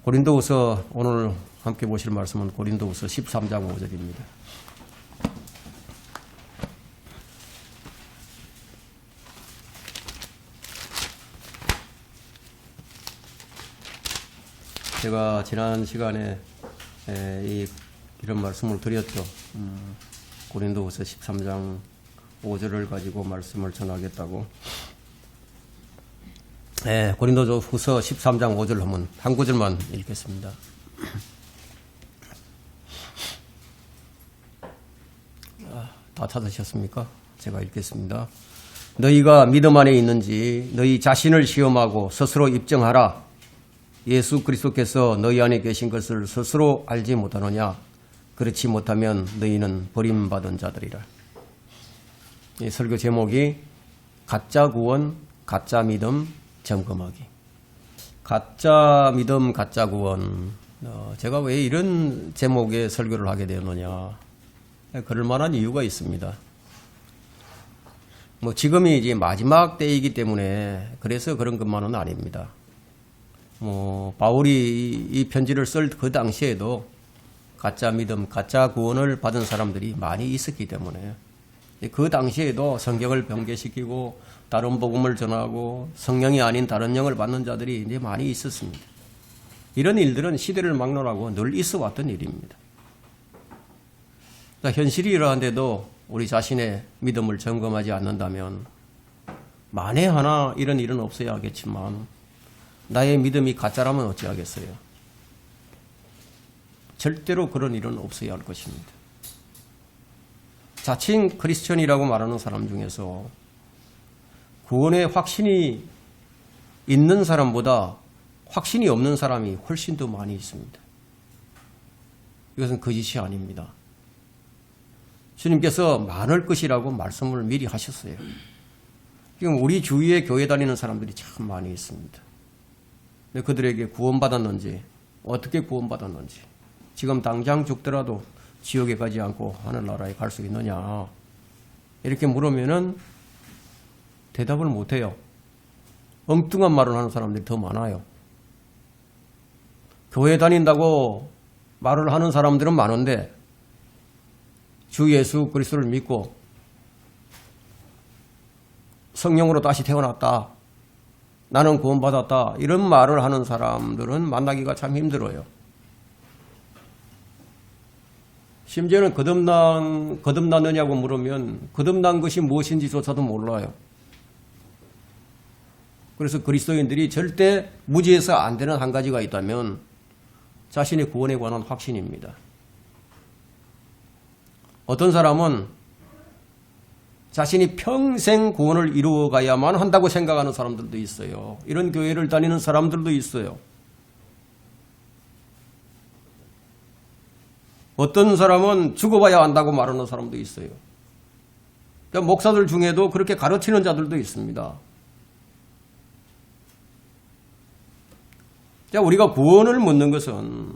고린도후서 오늘 함께 보실 말씀은 고린도후서 13장 5절입니다. 제가 지난 시간에 이런 말씀을 드렸죠. 고린도후서 13장 5절을 가지고 말씀을 전하겠다고. 고린도후서 13장 5절 하면 한 구절만 읽겠습니다. 다 찾으셨습니까? 제가 읽겠습니다. 너희가 믿음 안에 있는지 너희 자신을 시험하고 스스로 입증하라. 예수 그리스도께서 너희 안에 계신 것을 스스로 알지 못하느냐? 그렇지 못하면 너희는 버림받은 자들이라. 이 설교 제목이 가짜 구원, 가짜 믿음 점검하기. 가짜 믿음, 가짜 구원. 제가 왜 이런 제목의 설교를 하게 되었느냐? 그럴 만한 이유가 있습니다. 지금이 이제 마지막 때이기 때문에 그래서 그런 것만은 아닙니다. 바울이 이 편지를 쓸 그 당시에도 가짜 믿음, 가짜 구원을 받은 사람들이 많이 있었기 때문에 그 당시에도 성경을 변개시키고 다른 복음을 전하고 성령이 아닌 다른 영을 받는 자들이 이제 많이 있었습니다. 이런 일들은 시대를 막론하고 늘 있어 왔던 일입니다. 현실이 이러한데도 우리 자신의 믿음을 점검하지 않는다면 만에 하나 이런 일은 없어야 하겠지만 나의 믿음이 가짜라면 어찌하겠어요? 절대로 그런 일은 없어야 할 것입니다. 자칭 크리스천이라고 말하는 사람 중에서 구원의 확신이 있는 사람보다 확신이 없는 사람이 훨씬 더 많이 있습니다. 이것은 거짓이 아닙니다. 주님께서 많을 것이라고 말씀을 미리 하셨어요. 지금 우리 주위에 교회 다니는 사람들이 참 많이 있습니다. 근데 그들에게 구원받았는지, 어떻게 구원받았는지, 지금 당장 죽더라도 지옥에 가지 않고 하늘나라에 갈 수 있느냐, 이렇게 물으면은 대답을 못해요. 엉뚱한 말을 하는 사람들이 더 많아요. 교회 다닌다고 말을 하는 사람들은 많은데 주 예수 그리스도를 믿고 성령으로 다시 태어났다, 나는 구원받았다, 이런 말을 하는 사람들은 만나기가 참 힘들어요. 심지어는 거듭났느냐고 물으면 거듭난 것이 무엇인지조차도 몰라요. 그래서 그리스도인들이 절대 무지해서 안 되는 한 가지가 있다면 자신의 구원에 관한 확신입니다. 어떤 사람은 자신이 평생 구원을 이루어가야만 한다고 생각하는 사람들도 있어요. 이런 교회를 다니는 사람들도 있어요. 어떤 사람은 죽어봐야 한다고 말하는 사람도 있어요. 그러니까 목사들 중에도 그렇게 가르치는 자들도 있습니다. 우리가 구원을 묻는 것은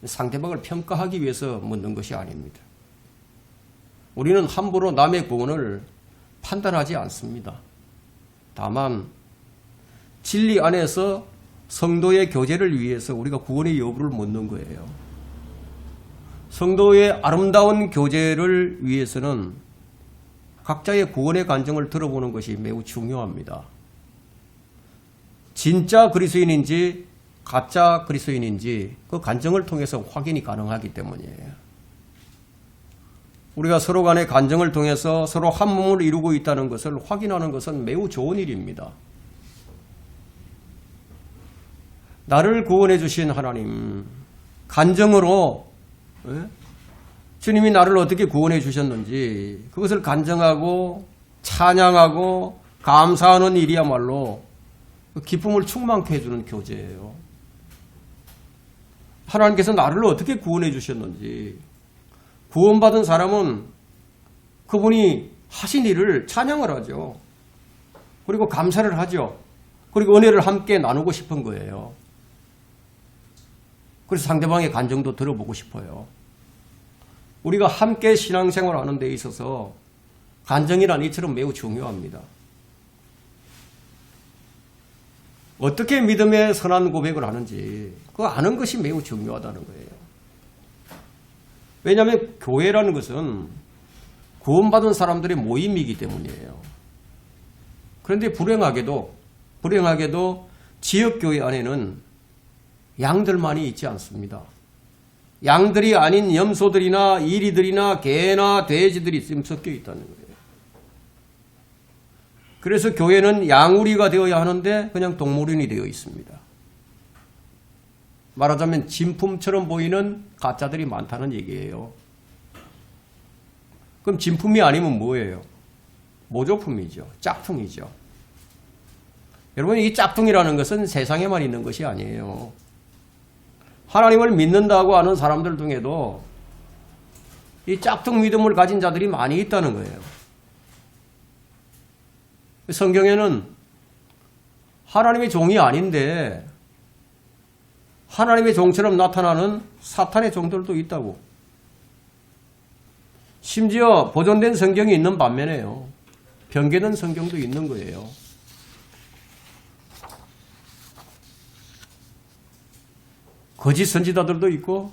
상대방을 평가하기 위해서 묻는 것이 아닙니다. 우리는 함부로 남의 구원을 판단하지 않습니다. 다만 진리 안에서 성도의 교제를 위해서 우리가 구원의 여부를 묻는 거예요. 성도의 아름다운 교제를 위해서는 각자의 구원의 간증을 들어보는 것이 매우 중요합니다. 진짜 그리스도인인지 가짜 그리스도인인지 그 간증을 통해서 확인이 가능하기 때문이에요. 우리가 서로 간의 간증을 통해서 서로 한 몸을 이루고 있다는 것을 확인하는 것은 매우 좋은 일입니다. 나를 구원해 주신 하나님, 간증으로 주님이 나를 어떻게 구원해 주셨는지 그것을 간증하고 찬양하고 감사하는 일이야말로 기쁨을 충만케 해주는 교제예요. 하나님께서 나를 어떻게 구원해 주셨는지, 구원받은 사람은 그분이 하신 일을 찬양을 하죠. 그리고 감사를 하죠. 그리고 은혜를 함께 나누고 싶은 거예요. 그래서 상대방의 간증도 들어보고 싶어요. 우리가 함께 신앙생활을 하는 데 있어서 간증이란 이처럼 매우 중요합니다. 어떻게 믿음의 선한 고백을 하는지 그거 아는 것이 매우 중요하다는 거예요. 왜냐하면 교회라는 것은 구원받은 사람들의 모임이기 때문이에요. 그런데 불행하게도 지역교회 안에는 양들만이 있지 않습니다. 양들이 아닌 염소들이나 이리들이나 개나 돼지들이 섞여 있다는 거예요. 그래서 교회는 양우리가 되어야 하는데 그냥 동물원이 되어 있습니다. 말하자면 진품처럼 보이는 가짜들이 많다는 얘기예요. 그럼 진품이 아니면 뭐예요? 모조품이죠. 짝퉁이죠. 여러분, 이 짝퉁이라는 것은 세상에만 있는 것이 아니에요. 하나님을 믿는다고 하는 사람들 중에도 이 짝퉁 믿음을 가진 자들이 많이 있다는 거예요. 성경에는 하나님의 종이 아닌데 하나님의 종처럼 나타나는 사탄의 종들도 있다고. 심지어 보존된 성경이 있는 반면에요, 변개된 성경도 있는 거예요. 거짓 선지자들도 있고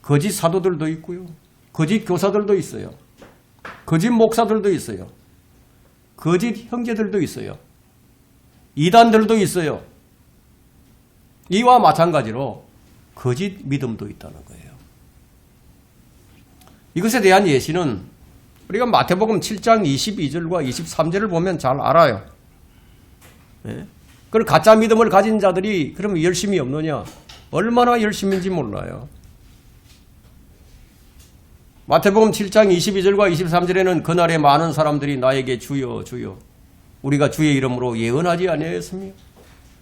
거짓 사도들도 있고요. 거짓 교사들도 있어요. 거짓 목사들도 있어요. 거짓 형제들도 있어요. 이단들도 있어요. 이와 마찬가지로 거짓 믿음도 있다는 거예요. 이것에 대한 예시는 우리가 마태복음 7장 22절과 23절을 보면 잘 알아요. 예? 그럼 가짜 믿음을 가진 자들이 그러면 열심이 없느냐? 얼마나 열심인지 몰라요. 마태복음 7장 22절과 23절에는 그날에 많은 사람들이 나에게 주여 주여 우리가 주의 이름으로 예언하지 아니하였으며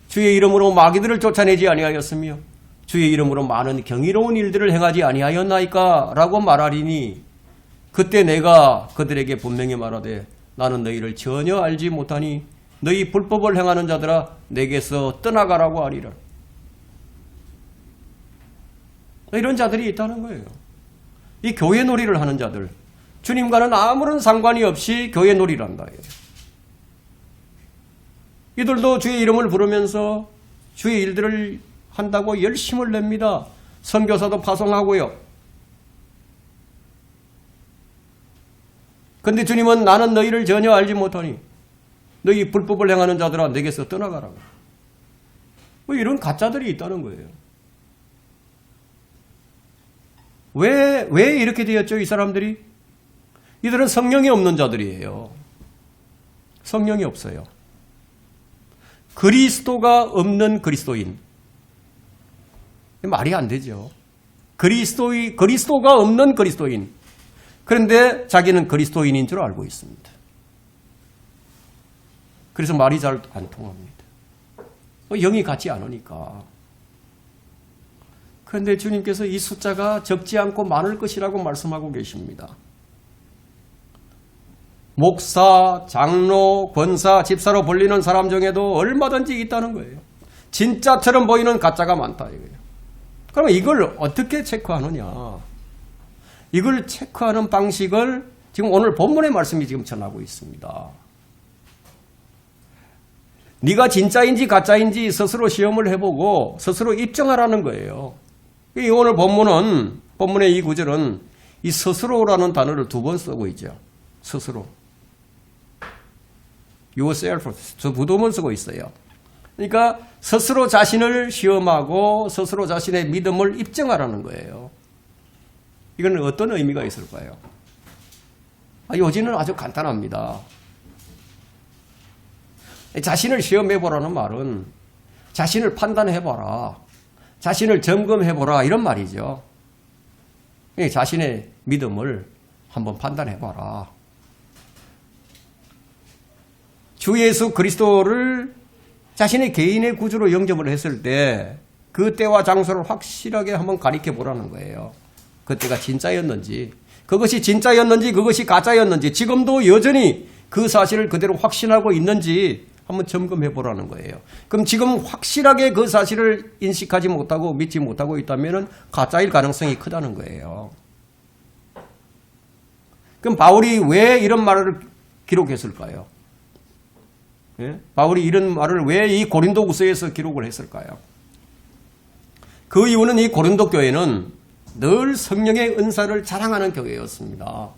주의 이름으로 마귀들을 쫓아내지 아니하였으며 주의 이름으로 많은 경이로운 일들을 행하지 아니하였나이까 라고 말하리니 그때 내가 그들에게 분명히 말하되 나는 너희를 전혀 알지 못하니 너희 불법을 행하는 자들아 내게서 떠나가라고 하리라. 이런 자들이 있다는 거예요. 이 교회 놀이를 하는 자들, 주님과는 아무런 상관이 없이 교회 놀이를 한다. 이들도 주의 이름을 부르면서 주의 일들을 한다고 열심을 냅니다. 선교사도 파송하고요. 그런데 주님은 나는 너희를 전혀 알지 못하니 너희 불법을 행하는 자들아 내게서 떠나가라고. 뭐 이런 가짜들이 있다는 거예요. 왜 이렇게 되었죠? 이 사람들이? 이들은 성령이 없는 자들이에요. 성령이 없어요. 그리스도가 없는 그리스도인. 말이 안 되죠. 그리스도가 없는 그리스도인. 그런데 자기는 그리스도인인 줄 알고 있습니다. 그래서 말이 잘 안 통합니다. 영이 같지 않으니까. 그런데 주님께서 이 숫자가 적지 않고 많을 것이라고 말씀하고 계십니다. 목사, 장로, 권사, 집사로 불리는 사람 중에도 얼마든지 있다는 거예요. 진짜처럼 보이는 가짜가 많다 이거예요. 그러면 이걸 어떻게 체크하느냐? 이걸 체크하는 방식을 지금 오늘 본문의 말씀이 지금 전하고 있습니다. 네가 진짜인지 가짜인지 스스로 시험을 해보고 스스로 입증하라는 거예요. 오늘 본문의 이 구절은 이 스스로라는 단어를 2번 쓰고 있죠. 스스로. yourself. 저 2번 쓰고 있어요. 그러니까 스스로 자신을 시험하고 스스로 자신의 믿음을 입증하라는 거예요. 이건 어떤 의미가 있을까요? 요지는 아주 간단합니다. 자신을 시험해보라는 말은 자신을 판단해봐라. 자신을 점검해보라 이런 말이죠. 자신의 믿음을 한번 판단해봐라. 주 예수 그리스도를 자신의 개인의 구주로 영접을 했을 때 그 때와 장소를 확실하게 한번 가리켜보라는 거예요. 그때가 진짜였는지, 그것이 진짜였는지 그것이 가짜였는지 지금도 여전히 그 사실을 그대로 확신하고 있는지 한번 점검해 보라는 거예요. 그럼 지금 확실하게 그 사실을 인식하지 못하고 믿지 못하고 있다면 가짜일 가능성이 크다는 거예요. 그럼 바울이 왜 이런 말을 기록했을까요? 바울이 이런 말을 왜 이 고린도후서에서 기록을 했을까요? 그 이유는 이 고린도 교회는 늘 성령의 은사를 자랑하는 교회였습니다.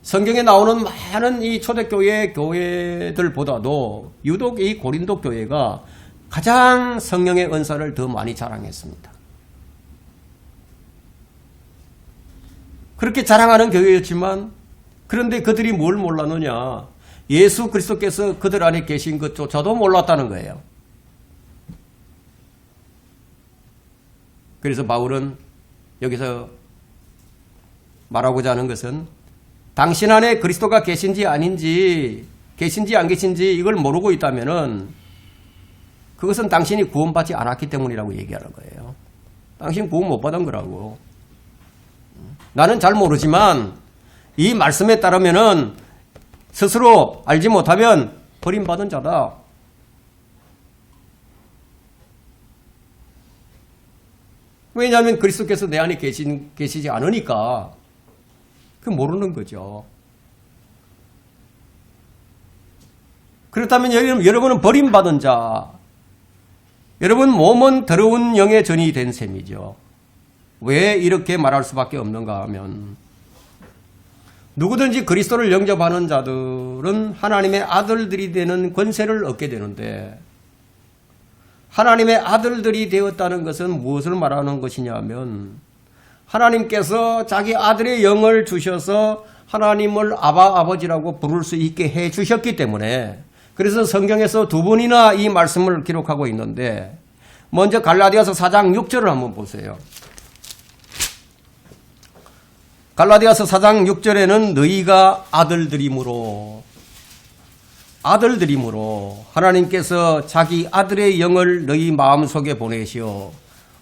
성경에 나오는 많은 이 초대교회 교회들보다도 유독 이 고린도 교회가 가장 성령의 은사를 더 많이 자랑했습니다. 그렇게 자랑하는 교회였지만 그런데 그들이 뭘 몰랐느냐? 예수 그리스도께서 그들 안에 계신 것조차도 몰랐다는 거예요. 그래서 바울은 여기서 말하고자 하는 것은 당신 안에 그리스도가 계신지 아닌지, 계신지 안 계신지 이걸 모르고 있다면은 그것은 당신이 구원받지 않았기 때문이라고 얘기하는 거예요. 당신 구원 못 받은 거라고. 나는 잘 모르지만 이 말씀에 따르면은 스스로 알지 못하면 버림받은 자다. 왜냐하면 그리스도께서 내 안에 계시지 않으니까 그 모르는 거죠. 그렇다면 여러분은 버림받은 자, 여러분 몸은 더러운 영의 전이 된 셈이죠. 왜 이렇게 말할 수밖에 없는가 하면 누구든지 그리스도를 영접하는 자들은 하나님의 아들들이 되는 권세를 얻게 되는데 하나님의 아들들이 되었다는 것은 무엇을 말하는 것이냐면 하나님께서 자기 아들의 영을 주셔서 하나님을 아버지라고 부를 수 있게 해 주셨기 때문에 그래서 성경에서 두 번이나 이 말씀을 기록하고 있는데 먼저 갈라디아서 4장 6절을 한번 보세요. 갈라디아서 4장 6절에는 너희가 아들들이므로 하나님께서 자기 아들의 영을 너희 마음속에 보내시어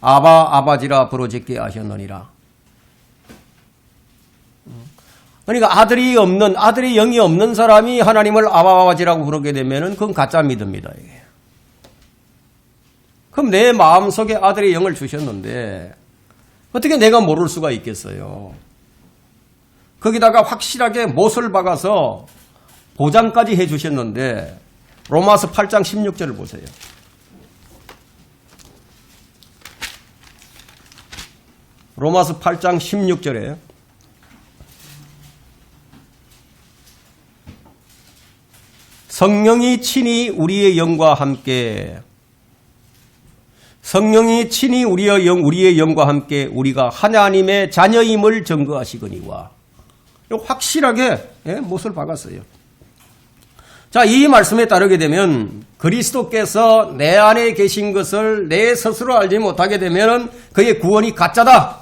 아바지라 부르짖게 하셨느니라. 그러니까 아들의 영이 없는 사람이 하나님을 아바지라고 부르게 되면은 그건 가짜 믿음이다. 이게. 그럼 내 마음속에 아들의 영을 주셨는데 어떻게 내가 모를 수가 있겠어요? 거기다가 확실하게 못을 박아서 보장까지 해주셨는데 로마서 8장 16절을 보세요. 로마서 8장 16절에 성령이 친히 우리의 영과 함께 우리의 영과 함께 우리가 하나님의 자녀임을 증거하시거니와 확실하게 못을 박았어요. 자, 이 말씀에 따르게 되면 그리스도께서 내 안에 계신 것을 내 스스로 알지 못하게 되면 그의 구원이 가짜다.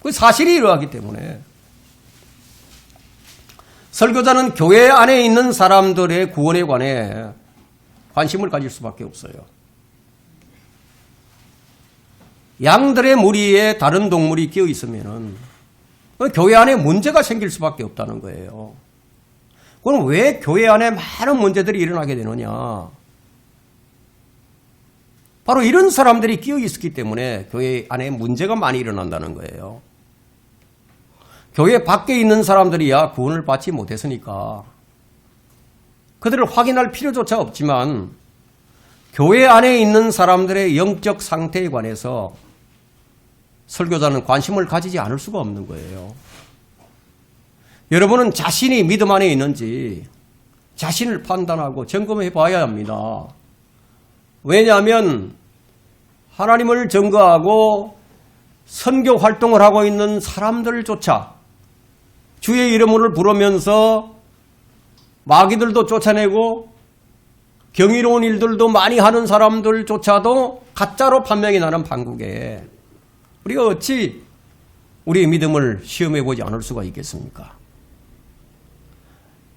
그 사실이 이러하기 때문에 설교자는 교회 안에 있는 사람들의 구원에 관해 관심을 가질 수밖에 없어요. 양들의 무리에 다른 동물이 끼어 있으면은 교회 안에 문제가 생길 수밖에 없다는 거예요. 그럼 왜 교회 안에 많은 문제들이 일어나게 되느냐? 바로 이런 사람들이 끼어 있었기 때문에 교회 안에 문제가 많이 일어난다는 거예요. 교회 밖에 있는 사람들이야 구원을 받지 못했으니까 그들을 확인할 필요조차 없지만 교회 안에 있는 사람들의 영적 상태에 관해서 설교자는 관심을 가지지 않을 수가 없는 거예요. 여러분은 자신이 믿음 안에 있는지 자신을 판단하고 점검해 봐야 합니다. 왜냐하면 하나님을 증거하고 선교 활동을 하고 있는 사람들조차 주의 이름을 부르면서 마귀들도 쫓아내고 경이로운 일들도 많이 하는 사람들조차도 가짜로 판명이 나는 판국에 우리가 어찌 우리의 믿음을 시험해 보지 않을 수가 있겠습니까?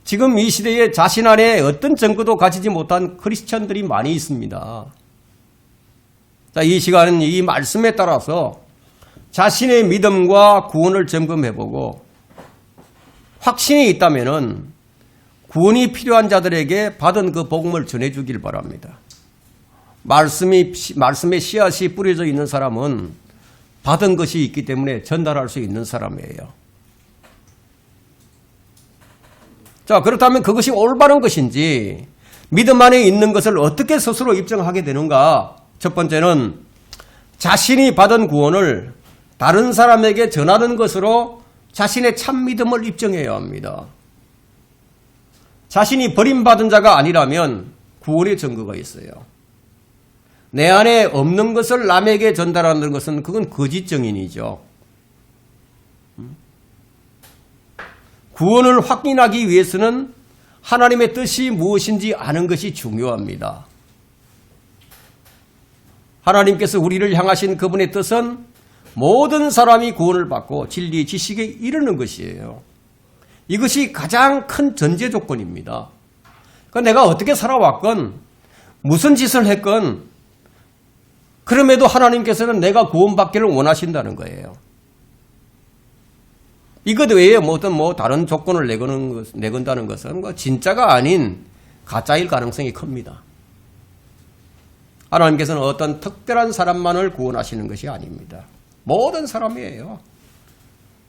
지금 이 시대에 자신 안에 어떤 증거도 가지지 못한 크리스천들이 많이 있습니다. 자, 이 시간은 이 말씀에 따라서 자신의 믿음과 구원을 점검해보고 확신이 있다면은 구원이 필요한 자들에게 받은 그 복음을 전해주길 바랍니다. 말씀의 씨앗이 뿌려져 있는 사람은 받은 것이 있기 때문에 전달할 수 있는 사람이에요. 자, 그렇다면 그것이 올바른 것인지 믿음 안에 있는 것을 어떻게 스스로 입증하게 되는가? 첫 번째는 자신이 받은 구원을 다른 사람에게 전하는 것으로 자신의 참 믿음을 입증해야 합니다. 자신이 버림받은 자가 아니라면 구원의 증거가 있어요. 내 안에 없는 것을 남에게 전달하는 것은 그건 거짓 증인이죠. 구원을 확인하기 위해서는 하나님의 뜻이 무엇인지 아는 것이 중요합니다. 하나님께서 우리를 향하신 그분의 뜻은 모든 사람이 구원을 받고 진리 지식에 이르는 것이에요. 이것이 가장 큰 전제 조건입니다. 그러니까 내가 어떻게 살아왔건 무슨 짓을 했건 그럼에도 하나님께서는 내가 구원받기를 원하신다는 거예요. 이것 외에 다른 조건을 내건다는 것은 진짜가 아닌 가짜일 가능성이 큽니다. 하나님께서는 어떤 특별한 사람만을 구원하시는 것이 아닙니다. 모든 사람이에요.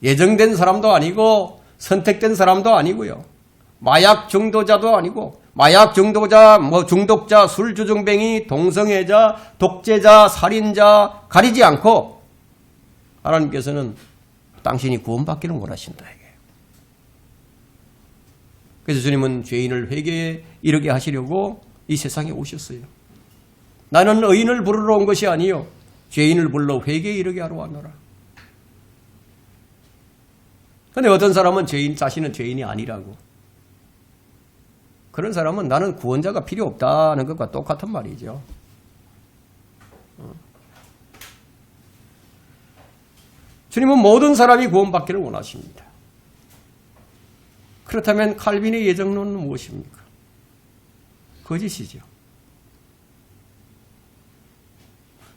예정된 사람도 아니고 선택된 사람도 아니고요. 마약 중도자도 아니고 마약 중도자, 중독자, 술주정뱅이, 동성애자, 독재자, 살인자 가리지 않고 하나님께서는 당신이 구원받기를 원하신다. 그래서 주님은 죄인을 회개에 이르게 하시려고 이 세상에 오셨어요. 나는 의인을 부르러 온 것이 아니요 죄인을 불러 회개에 이르게 하러 왔노라. 그런데 어떤 사람은 자신은 죄인이 아니라고. 그런 사람은 나는 구원자가 필요 없다는 것과 똑같은 말이죠. 주님은 모든 사람이 구원받기를 원하십니다. 그렇다면 칼빈의 예정론은 무엇입니까? 거짓이죠.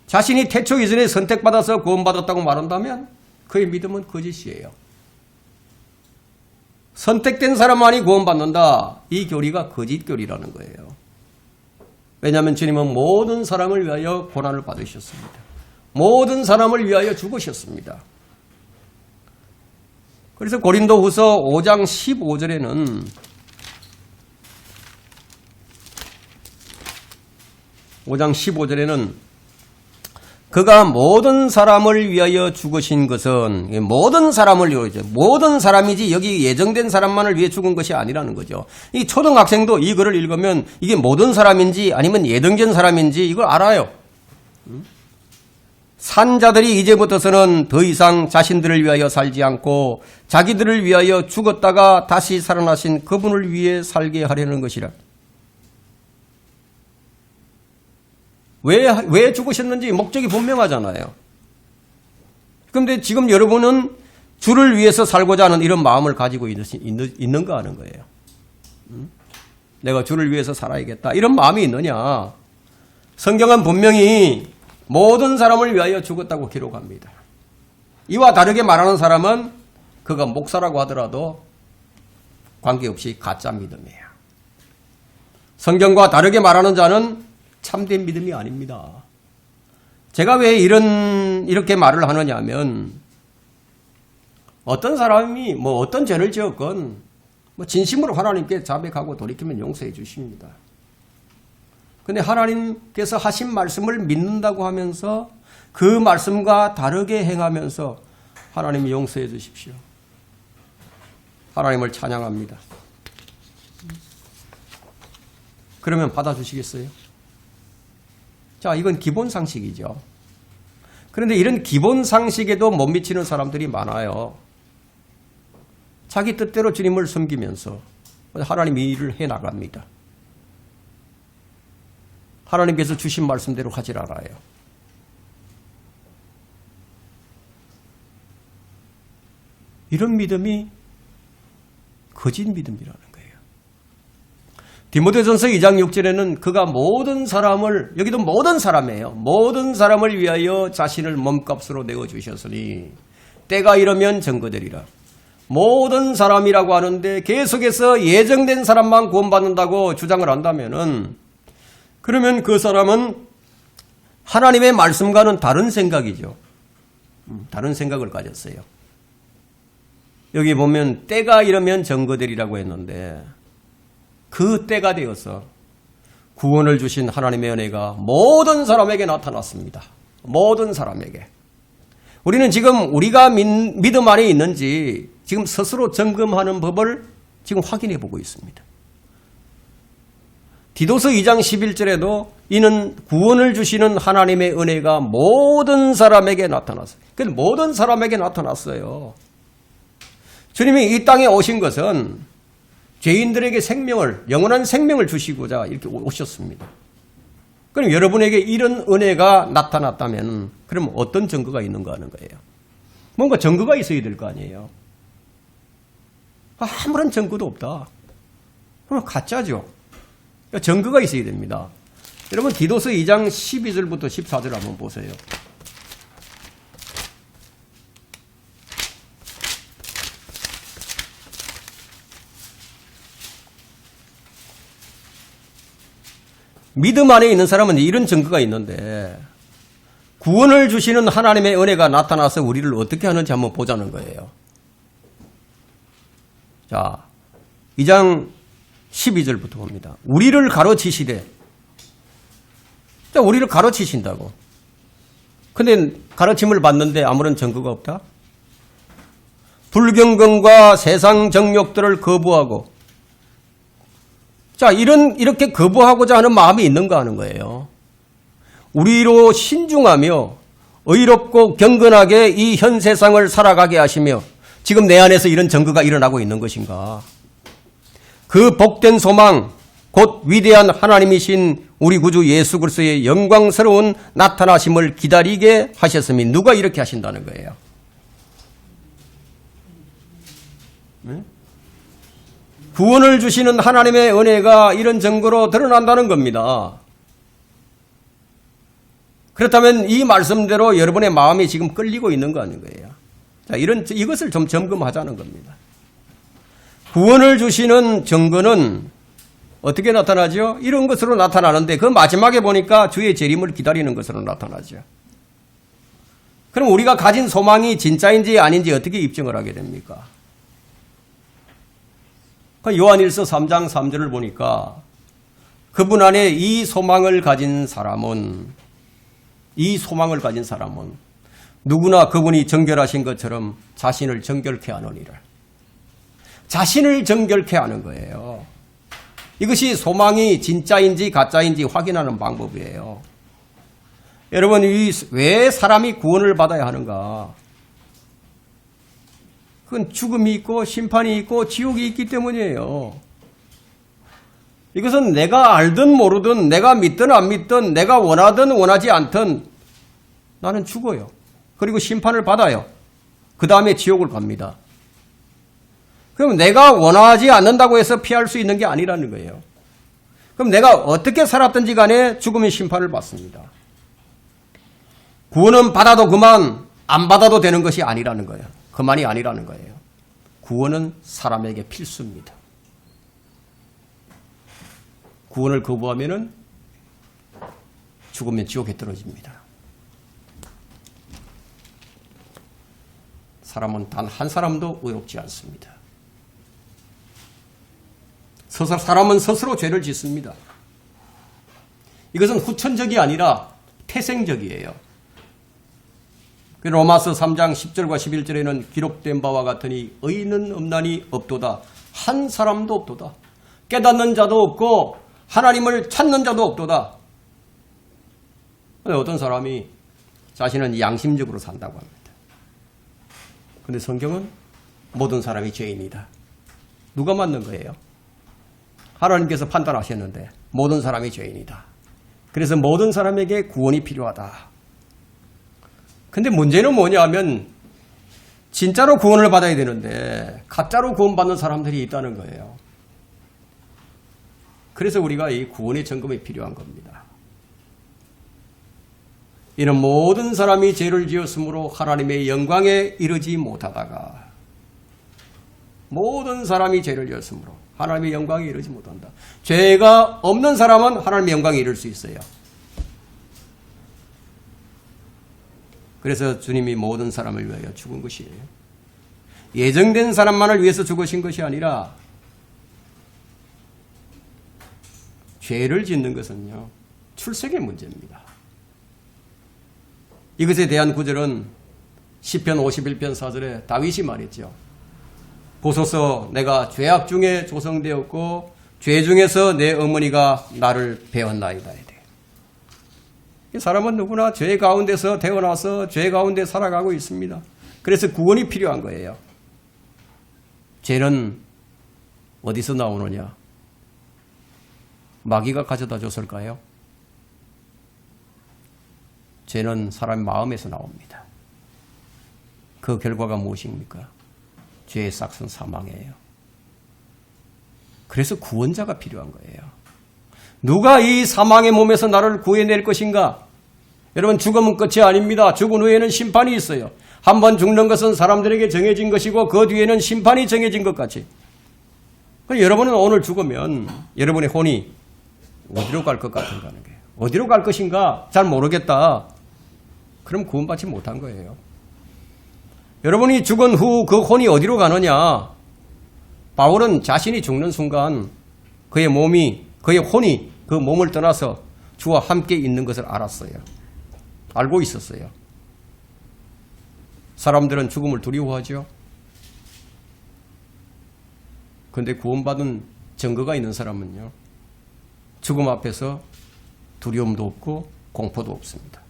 자신이 태초 이전에 선택받아서 구원받았다고 말한다면 그의 믿음은 거짓이에요. 선택된 사람만이 구원받는다. 이 교리가 거짓 교리라는 거예요. 왜냐하면 주님은 모든 사람을 위하여 고난을 받으셨습니다. 모든 사람을 위하여 죽으셨습니다. 그래서 고린도후서 5장 15절에는 그가 모든 사람을 위하여 죽으신 것은 모든 사람을 위하여 모든 사람이지 여기 예정된 사람만을 위해 죽은 것이 아니라는 거죠. 이 초등학생도 이 글을 읽으면 이게 모든 사람인지 아니면 예정된 사람인지 이걸 알아요. 산자들이 이제부터서는 더 이상 자신들을 위하여 살지 않고 자기들을 위하여 죽었다가 다시 살아나신 그분을 위해 살게 하려는 것이라. 왜 죽으셨는지 목적이 분명하잖아요. 그런데 지금 여러분은 주를 위해서 살고자 하는 이런 마음을 가지고 있는가 하는 거예요. 내가 주를 위해서 살아야겠다. 이런 마음이 있느냐. 성경은 분명히 모든 사람을 위하여 죽었다고 기록합니다. 이와 다르게 말하는 사람은 그가 목사라고 하더라도 관계없이 가짜 믿음이에요. 성경과 다르게 말하는 자는 참된 믿음이 아닙니다. 제가 왜 이렇게 말을 하느냐 하면 어떤 사람이 어떤 죄를 지었건 진심으로 하나님께 자백하고 돌이키면 용서해 주십니다. 근데 하나님께서 하신 말씀을 믿는다고 하면서 그 말씀과 다르게 행하면서 하나님이 용서해 주십시오. 하나님을 찬양합니다. 그러면 받아주시겠어요? 자, 이건 기본 상식이죠. 그런데 이런 기본 상식에도 못 미치는 사람들이 많아요. 자기 뜻대로 주님을 섬기면서 하나님 일을 해나갑니다. 하나님께서 주신 말씀대로 하질 않아요. 이런 믿음이 거짓 믿음이라는 거예요. 디모데전서 2장 6절에는 그가 모든 사람을, 여기도 모든 사람이에요. 모든 사람을 위하여 자신을 몸값으로 내어주셨으니 때가 이르면 증거되리라. 모든 사람이라고 하는데 계속해서 예정된 사람만 구원받는다고 주장을 한다면은 그러면 그 사람은 하나님의 말씀과는 다른 생각이죠. 다른 생각을 가졌어요. 여기 보면 때가 이르면 증거되리라고 했는데 그 때가 되어서 구원을 주신 하나님의 은혜가 모든 사람에게 나타났습니다. 모든 사람에게. 우리는 지금 우리가 믿음 안에 있는지 지금 스스로 점검하는 법을 지금 확인해 보고 있습니다. 디도서 2장 11절에도 이는 구원을 주시는 하나님의 은혜가 모든 사람에게 나타났어요. 그래서 모든 사람에게 나타났어요. 주님이 이 땅에 오신 것은 죄인들에게 생명을, 영원한 생명을 주시고자 이렇게 오셨습니다. 그럼 여러분에게 이런 은혜가 나타났다면 그럼 어떤 증거가 있는가 하는 거예요. 뭔가 증거가 있어야 될 거 아니에요. 아무런 증거도 없다. 그럼 가짜죠. 증거가 있어야 됩니다. 여러분 디도서 2장 12절부터 14절 한번 보세요. 믿음 안에 있는 사람은 이런 증거가 있는데 구원을 주시는 하나님의 은혜가 나타나서 우리를 어떻게 하는지 한번 보자는 거예요. 자, 2장 12절부터 봅니다. 우리를 가르치시되. 자, 우리를 가르치신다고. 근데 가르침을 받는데 아무런 증거가 없다? 불경건과 세상 정욕들을 거부하고. 자, 이렇게 거부하고자 하는 마음이 있는가 하는 거예요. 우리로 신중하며 의롭고 경건하게 이 현 세상을 살아가게 하시며 지금 내 안에서 이런 증거가 일어나고 있는 것인가? 그 복된 소망, 곧 위대한 하나님이신 우리 구주 예수 그리스도의 영광스러운 나타나심을 기다리게 하셨으니 누가 이렇게 하신다는 거예요? 네? 구원을 주시는 하나님의 은혜가 이런 증거로 드러난다는 겁니다. 그렇다면 이 말씀대로 여러분의 마음이 지금 끌리고 있는 거 아닌 거예요. 자, 이것을 좀 점검하자는 겁니다. 구원을 주시는 증거는 어떻게 나타나죠? 이런 것으로 나타나는데 그 마지막에 보니까 주의 재림을 기다리는 것으로 나타나죠. 그럼 우리가 가진 소망이 진짜인지 아닌지 어떻게 입증을 하게 됩니까? 요한일서 3장 3절을 보니까 그분 안에 이 소망을 가진 사람은 누구나 그분이 정결하신 것처럼 자신을 정결케 하느니라. 자신을 정결케 하는 거예요. 이것이 소망이 진짜인지 가짜인지 확인하는 방법이에요. 여러분, 왜 사람이 구원을 받아야 하는가? 그건 죽음이 있고 심판이 있고 지옥이 있기 때문이에요. 이것은 내가 알든 모르든 내가 믿든 안 믿든 내가 원하든 원하지 않든 나는 죽어요. 그리고 심판을 받아요. 그 다음에 지옥을 갑니다. 그럼 내가 원하지 않는다고 해서 피할 수 있는 게 아니라는 거예요. 그럼 내가 어떻게 살았든지 간에 죽음의 심판을 받습니다. 구원은 받아도 그만, 안 받아도 되는 것이 아니라는 거예요. 그만이 아니라는 거예요. 구원은 사람에게 필수입니다. 구원을 거부하면은 죽으면 지옥에 떨어집니다. 사람은 단 한 사람도 의롭지 않습니다. 사람은 스스로 죄를 짓습니다. 이것은 후천적이 아니라 태생적이에요. 로마서 3장 10절과 11절에는 기록된 바와 같으니 의인은 없나니 없도다. 한 사람도 없도다. 깨닫는 자도 없고 하나님을 찾는 자도 없도다. 어떤 사람이 자신은 양심적으로 산다고 합니다. 그런데 성경은 모든 사람이 죄인이다. 누가 맞는 거예요? 하나님께서 판단하셨는데 모든 사람이 죄인이다. 그래서 모든 사람에게 구원이 필요하다. 근데 문제는 뭐냐면 진짜로 구원을 받아야 되는데 가짜로 구원받는 사람들이 있다는 거예요. 그래서 우리가 이 구원의 점검이 필요한 겁니다. 이는 모든 사람이 죄를 지었으므로 하나님의 영광에 이르지 못하다가 모든 사람이 죄를 지었으므로 하나님의 영광에 이르지 못한다. 죄가 없는 사람은 하나님의 영광에 이를 수 있어요. 그래서 주님이 모든 사람을 위하여 죽은 것이에요. 예정된 사람만을 위해서 죽으신 것이 아니라 죄를 짓는 것은요, 출생의 문제입니다. 이것에 대한 구절은 시편 51편 4절에 다윗이 말했죠. 보소서 내가 죄악 중에 조성되었고 죄 중에서 내 어머니가 나를 배웠나이다. 사람은 누구나 죄 가운데서 태어나서 죄 가운데 살아가고 있습니다. 그래서 구원이 필요한 거예요. 죄는 어디서 나오느냐? 마귀가 가져다 줬을까요? 죄는 사람 마음에서 나옵니다. 그 결과가 무엇입니까? 죄의 싹은 사망이에요. 그래서 구원자가 필요한 거예요. 누가 이 사망의 몸에서 나를 구해낼 것인가? 여러분, 죽음은 끝이 아닙니다. 죽은 후에는 심판이 있어요. 한 번 죽는 것은 사람들에게 정해진 것이고 그 뒤에는 심판이 정해진 것 같이. 여러분은 오늘 죽으면 여러분의 혼이 어디로 갈 것 같은가 하는 거예요. 어디로 갈 것인가 잘 모르겠다. 그럼 구원받지 못한 거예요. 여러분이 죽은 후 그 혼이 어디로 가느냐? 바울은 자신이 죽는 순간 그의 몸이, 그의 혼이 그 몸을 떠나서 주와 함께 있는 것을 알았어요. 알고 있었어요. 사람들은 죽음을 두려워하죠. 그런데 구원받은 증거가 있는 사람은요, 죽음 앞에서 두려움도 없고 공포도 없습니다.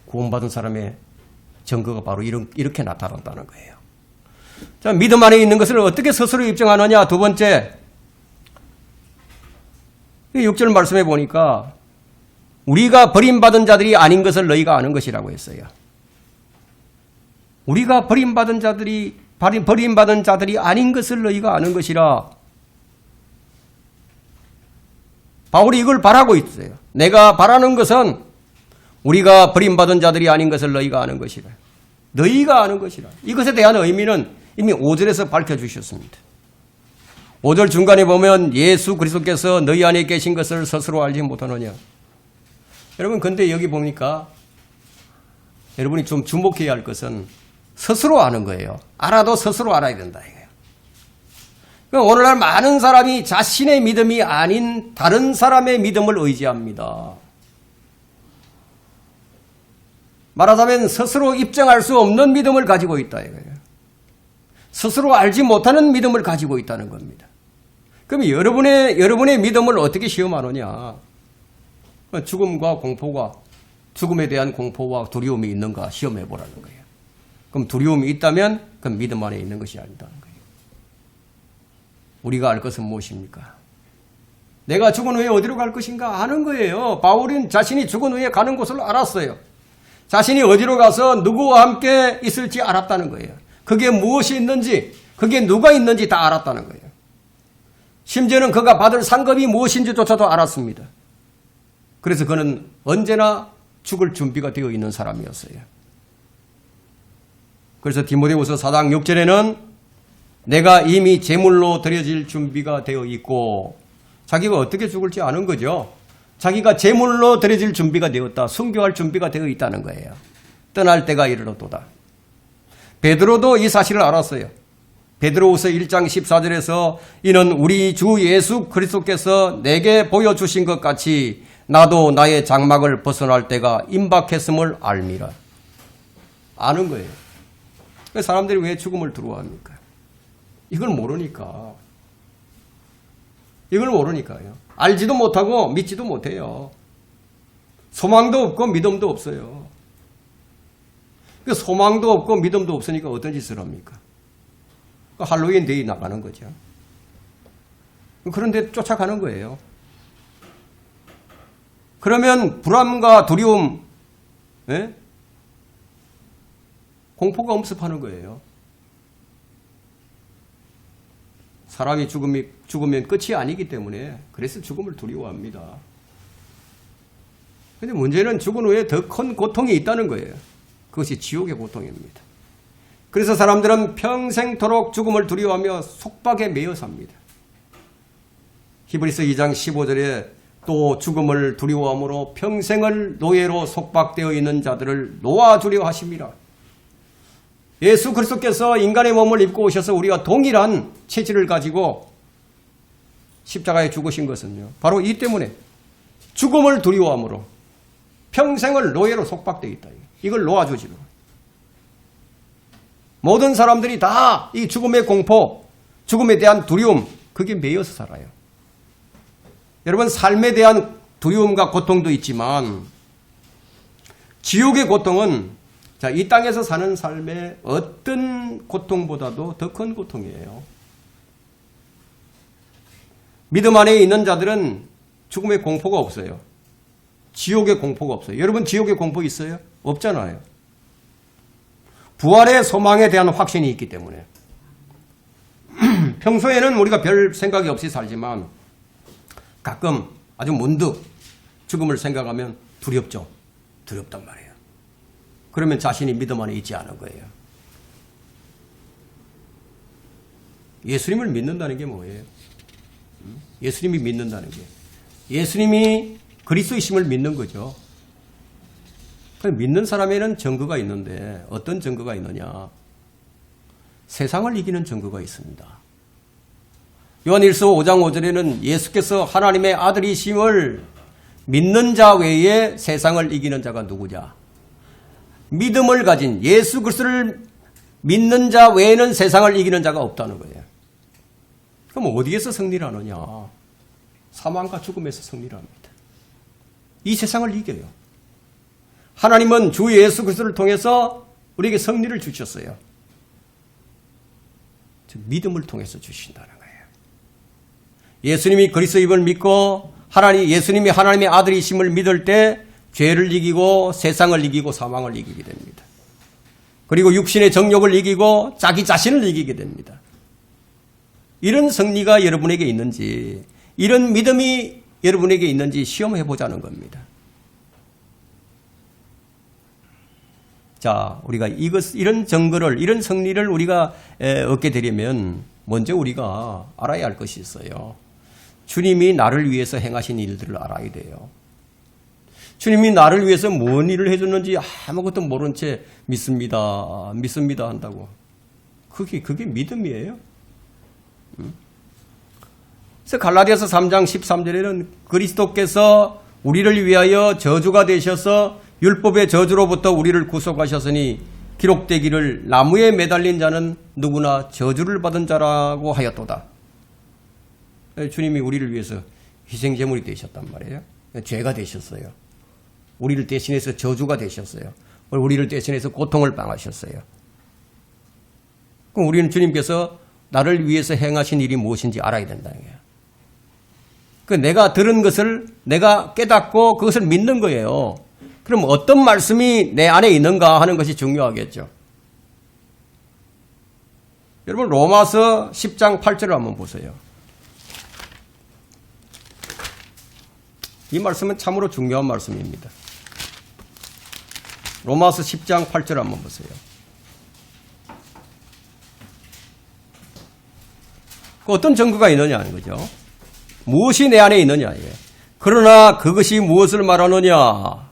구원받은 사람의 증거가 바로 이렇게 나타난다는 거예요. 자, 믿음 안에 있는 것을 어떻게 스스로 입증하느냐? 두 번째, 6절 말씀해 보니까 우리가 버림받은 자들이 아닌 것을 너희가 아는 것이라고 했어요. 우리가 버림받은 자들이 아닌 것을 너희가 아는 것이라. 바울이 이걸 바라고 있어요. 내가 바라는 것은 우리가 버림받은 자들이 아닌 것을 너희가 아는 것이라. 너희가 아는 것이라. 이것에 대한 의미는 이미 5절에서 밝혀주셨습니다. 5절 중간에 보면 예수 그리스도께서 너희 안에 계신 것을 스스로 알지 못하느냐. 여러분, 근데 여기 보니까 여러분이 좀 주목해야 할 것은 스스로 아는 거예요. 알아도 스스로 알아야 된다 이거예요. 그러니까 오늘날 많은 사람이 자신의 믿음이 아닌 다른 사람의 믿음을 의지합니다. 말하자면 스스로 입증할 수 없는 믿음을 가지고 있다 이거예요. 스스로 알지 못하는 믿음을 가지고 있다는 겁니다. 그럼 여러분의 믿음을 어떻게 시험하느냐? 죽음과 공포가, 죽음에 대한 공포와 두려움이 있는가 시험해 보라는 거예요. 그럼 두려움이 있다면 그건 믿음 안에 있는 것이 아니다는 거예요. 우리가 알 것은 무엇입니까? 내가 죽은 후에 어디로 갈 것인가 아는 거예요. 바울은 자신이 죽은 후에 가는 곳을 알았어요. 자신이 어디로 가서 누구와 함께 있을지 알았다는 거예요. 그게 무엇이 있는지, 그게 누가 있는지 다 알았다는 거예요. 심지어는 그가 받을 상급이 무엇인지조차도 알았습니다. 그래서 그는 언제나 죽을 준비가 되어 있는 사람이었어요. 그래서 디모데후서 4장 6절에는 내가 이미 제물로 드려질 준비가 되어 있고, 자기가 어떻게 죽을지 아는 거죠. 자기가 제물로 드려질 준비가 되었다. 순교할 준비가 되어 있다는 거예요. 떠날 때가 이르렀도다. 베드로도 이 사실을 알았어요. 베드로후서 1장 14절에서 이는 우리 주 예수 그리스도께서 내게 보여주신 것 같이 나도 나의 장막을 벗어날 때가 임박했음을 알미라. 아는 거예요. 사람들이 왜 죽음을 두려워합니까? 이걸 모르니까. 이걸 모르니까요. 알지도 못하고 믿지도 못해요. 소망도 없고 믿음도 없어요. 소망도 없고 믿음도 없으니까 어떤 짓을 합니까? 할로윈 데이 나가는 거죠. 그런데 쫓아가는 거예요. 그러면 불안과 두려움, 공포가 엄습하는 거예요. 사람이 죽으면 끝이 아니기 때문에 그래서 죽음을 두려워합니다. 그런데 문제는 죽은 후에 더 큰 고통이 있다는 거예요. 그것이 지옥의 고통입니다. 그래서 사람들은 평생토록 죽음을 두려워하며 속박에 매여 삽니다. 히브리서 2장 15절에 또 죽음을 두려워함으로 평생을 노예로 속박되어 있는 자들을 놓아주려 하심이라. 예수 그리스도께서 인간의 몸을 입고 오셔서 우리와 동일한 체질을 가지고 십자가에 죽으신 것은요. 바로 이 때문에 죽음을 두려워함으로 평생을 노예로 속박되어 있다. 이걸 놓아주지. 모든 사람들이 다 이 죽음의 공포, 죽음에 대한 두려움, 그게 매여서 살아요. 여러분, 삶에 대한 두려움과 고통도 있지만 지옥의 고통은 이 땅에서 사는 삶의 어떤 고통보다도 더 큰 고통이에요. 믿음 안에 있는 자들은 죽음의 공포가 없어요. 지옥의 공포가 없어요. 여러분, 지옥의 공포 있어요? 없잖아요. 부활의 소망에 대한 확신이 있기 때문에. 평소에는 우리가 별 생각이 없이 살지만 가끔 아주 문득 죽음을 생각하면 두렵죠. 두렵단 말이에요. 그러면 자신이 믿음 안에 있지 않은 거예요. 예수님을 믿는다는 게 뭐예요? 예수님이 믿는다는 게 예수님이 그리스도이심을 믿는 거죠. 믿는 사람에는 증거가 있는데 어떤 증거가 있느냐? 세상을 이기는 증거가 있습니다. 요한일서 5장 5절에는 예수께서 하나님의 아들이심을 믿는 자 외에 세상을 이기는 자가 누구냐? 믿음을 가진 예수 그리스도를 믿는 자 외에는 세상을 이기는 자가 없다는 거예요. 그럼 어디에서 승리를 하느냐? 사망과 죽음에서 승리를 합니다. 이 세상을 이겨요. 하나님은 주 예수 그리스도를 통해서 우리에게 승리를 주셨어요. 즉 믿음을 통해서 주신다는 거예요. 예수님이 그리스도임을 믿고 예수님이 하나님의 아들이심을 믿을 때 죄를 이기고 세상을 이기고 사망을 이기게 됩니다. 그리고 육신의 정욕을 이기고 자기 자신을 이기게 됩니다. 이런 승리가 여러분에게 있는지, 이런 믿음이 여러분에게 있는지 시험해 보자는 겁니다. 자, 우리가 이런 증거를, 이런 승리를 우리가 얻게 되려면 먼저 우리가 알아야 할 것이 있어요. 주님이 나를 위해서 행하신 일들을 알아야 돼요. 주님이 나를 위해서 뭔 일을 해줬는지 아무것도 모른 채 믿습니다 한다고. 그게 믿음이에요. 그래서 갈라디아서 3장 13절에는 그리스도께서 우리를 위하여 저주가 되셔서 율법의 저주로부터 우리를 구속하셨으니 기록되기를 나무에 매달린 자는 누구나 저주를 받은 자라고 하였도다. 주님이 우리를 위해서 희생제물이 되셨단 말이에요. 죄가 되셨어요. 우리를 대신해서 저주가 되셨어요. 우리를 대신해서 고통을 당하셨어요. 그럼 우리는 주님께서 나를 위해서 행하신 일이 무엇인지 알아야 된다는 거예요. 내가 들은 것을 내가 깨닫고 그것을 믿는 거예요. 그럼 어떤 말씀이 내 안에 있는가 하는 것이 중요하겠죠. 여러분, 로마서 10장 8절을 한번 보세요. 이 말씀은 참으로 중요한 말씀입니다. 로마서 10장 8절 한번 보세요. 어떤 증거가 있느냐 하는 거죠. 무엇이 내 안에 있느냐. 그러나 그것이 무엇을 말하느냐.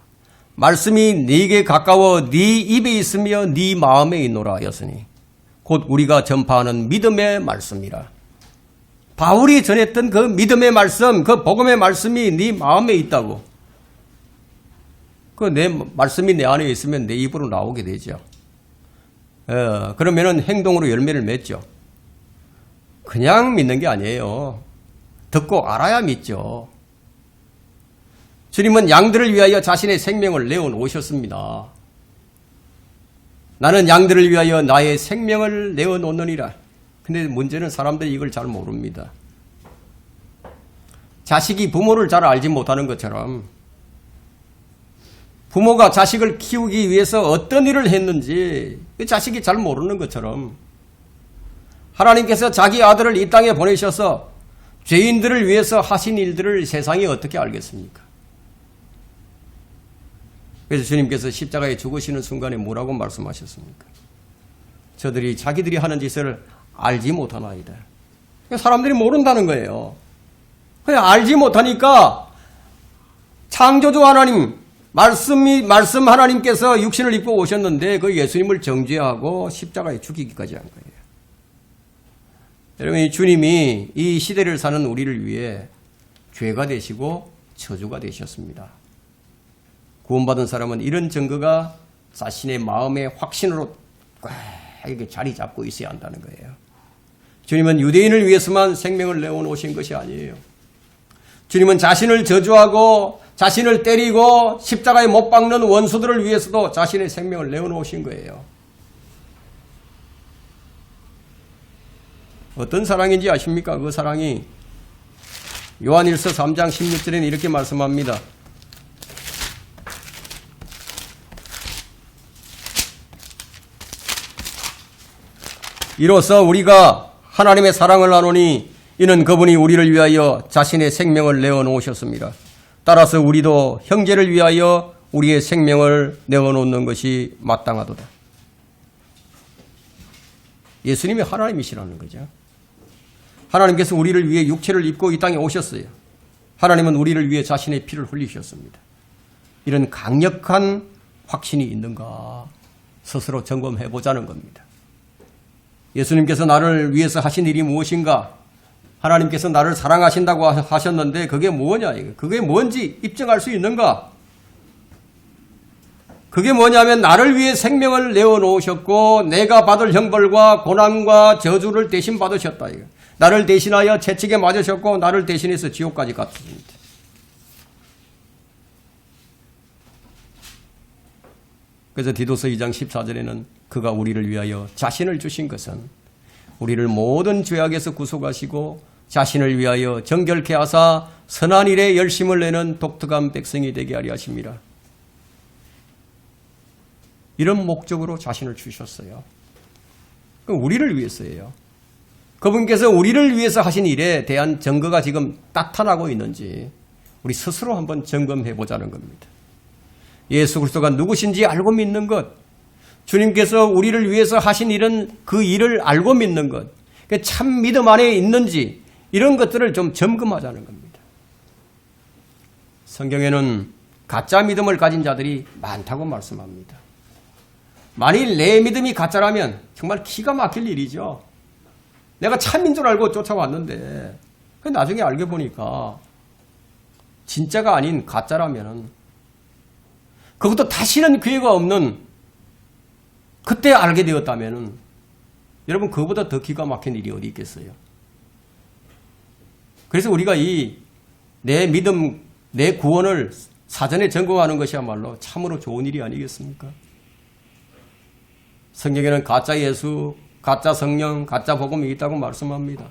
말씀이 네게 가까워 네 입에 있으며 네 마음에 있노라 하였으니 곧 우리가 전파하는 믿음의 말씀이라. 바울이 전했던 그 믿음의 말씀, 그 복음의 말씀이 네 마음에 있다고. 그 내 말씀이 내 안에 있으면 내 입으로 나오게 되죠. 그러면은 행동으로 열매를 맺죠. 그냥 믿는 게 아니에요. 듣고 알아야 믿죠. 주님은 양들을 위하여 자신의 생명을 내어놓으셨습니다. 나는 양들을 위하여 나의 생명을 내어놓느니라. 근데 문제는 사람들이 이걸 잘 모릅니다. 자식이 부모를 잘 알지 못하는 것처럼 부모가 자식을 키우기 위해서 어떤 일을 했는지 그 자식이 잘 모르는 것처럼 하나님께서 자기 아들을 이 땅에 보내셔서 죄인들을 위해서 하신 일들을 세상이 어떻게 알겠습니까? 그래서 주님께서 십자가에 죽으시는 순간에 뭐라고 말씀하셨습니까? 저들이 자기들이 하는 짓을 알지 못하나이다. 사람들이 모른다는 거예요. 그냥 알지 못하니까 창조주 하나님, 말씀 하나님께서 육신을 입고 오셨는데 그 예수님을 정죄하고 십자가에 죽이기까지 한 거예요. 여러분, 이 주님이 이 시대를 사는 우리를 위해 죄가 되시고 저주가 되셨습니다. 구원받은 사람은 이런 증거가 자신의 마음의 확신으로 꽉 이렇게 자리 잡고 있어야 한다는 거예요. 주님은 유대인을 위해서만 생명을 내어놓으신 것이 아니에요. 주님은 자신을 저주하고 자신을 때리고 십자가에 못 박는 원수들을 위해서도 자신의 생명을 내어놓으신 거예요. 어떤 사랑인지 아십니까? 그 사랑이 요한일서 3장 16절에는 이렇게 말씀합니다. 이로써 우리가 하나님의 사랑을 아노니 이는 그분이 우리를 위하여 자신의 생명을 내어놓으셨습니다. 따라서 우리도 형제를 위하여 우리의 생명을 내어놓는 것이 마땅하도다. 예수님이 하나님이시라는 거죠. 하나님께서 우리를 위해 육체를 입고 이 땅에 오셨어요. 하나님은 우리를 위해 자신의 피를 흘리셨습니다. 이런 강력한 확신이 있는가 스스로 점검해 보자는 겁니다. 예수님께서 나를 위해서 하신 일이 무엇인가? 하나님께서 나를 사랑하신다고 하셨는데 그게 뭐냐? 그게 뭔지 입증할 수 있는가? 그게 뭐냐면 나를 위해 생명을 내어놓으셨고 내가 받을 형벌과 고난과 저주를 대신 받으셨다. 나를 대신하여 채찍에 맞으셨고 나를 대신해서 지옥까지 갔습니다. 그래서 디도서 2장 14절에는 그가 우리를 위하여 자신을 주신 것은 우리를 모든 죄악에서 구속하시고 자신을 위하여 정결케 하사 선한 일에 열심을 내는 독특한 백성이 되게 하려 하십니다. 이런 목적으로 자신을 주셨어요. 그럼 우리를 위해서예요. 그분께서 우리를 위해서 하신 일에 대한 증거가 지금 나타나고 있는지 우리 스스로 한번 점검해 보자는 겁니다. 예수 그리스도가 누구신지 알고 믿는 것, 주님께서 우리를 위해서 하신 일은 그 일을 알고 믿는 것, 참 믿음 안에 있는지 이런 것들을 좀 점검하자는 겁니다. 성경에는 가짜 믿음을 가진 자들이 많다고 말씀합니다. 만일 내 믿음이 가짜라면 정말 기가 막힐 일이죠. 내가 참인 줄 알고 쫓아왔는데 나중에 알게 보니까 진짜가 아닌 가짜라면 그것도 다시는 기회가 없는 그때 알게 되었다면 여러분 그거보다 더 기가 막힌 일이 어디 있겠어요. 그래서 우리가 내 믿음, 내 구원을 사전에 점검하는 것이야말로 참으로 좋은 일이 아니겠습니까? 성경에는 가짜 예수, 가짜 성령, 가짜 복음이 있다고 말씀합니다.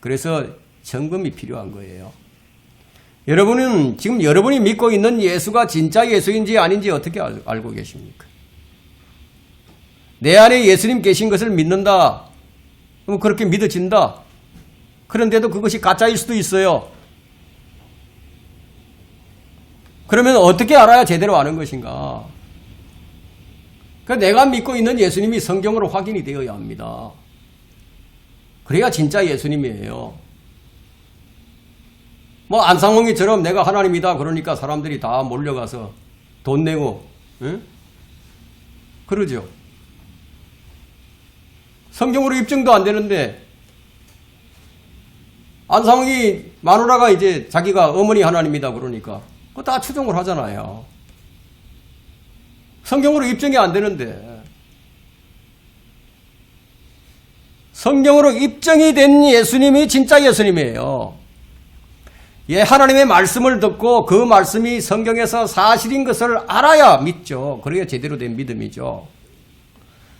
그래서 점검이 필요한 거예요. 여러분은 지금 여러분이 믿고 있는 예수가 진짜 예수인지 아닌지 어떻게 알고 계십니까? 내 안에 예수님 계신 것을 믿는다. 그럼 그렇게 믿어진다. 그런데도 그것이 가짜일 수도 있어요. 그러면 어떻게 알아야 제대로 아는 것인가? 내가 믿고 있는 예수님이 성경으로 확인이 되어야 합니다. 그래야 진짜 예수님이에요. 안상홍이처럼 내가 하나님이다 그러니까 사람들이 다 몰려가서 돈 내고 그러죠. 성경으로 입증도 안 되는데 안상홍이 마누라가 이제 자기가 어머니 하나님이다 그러니까 그거 다 추종을 하잖아요. 성경으로 입증이 안 되는데 성경으로 입증이 된 예수님이 진짜 예수님이에요. 하나님의 말씀을 듣고 그 말씀이 성경에서 사실인 것을 알아야 믿죠. 그래야 제대로 된 믿음이죠.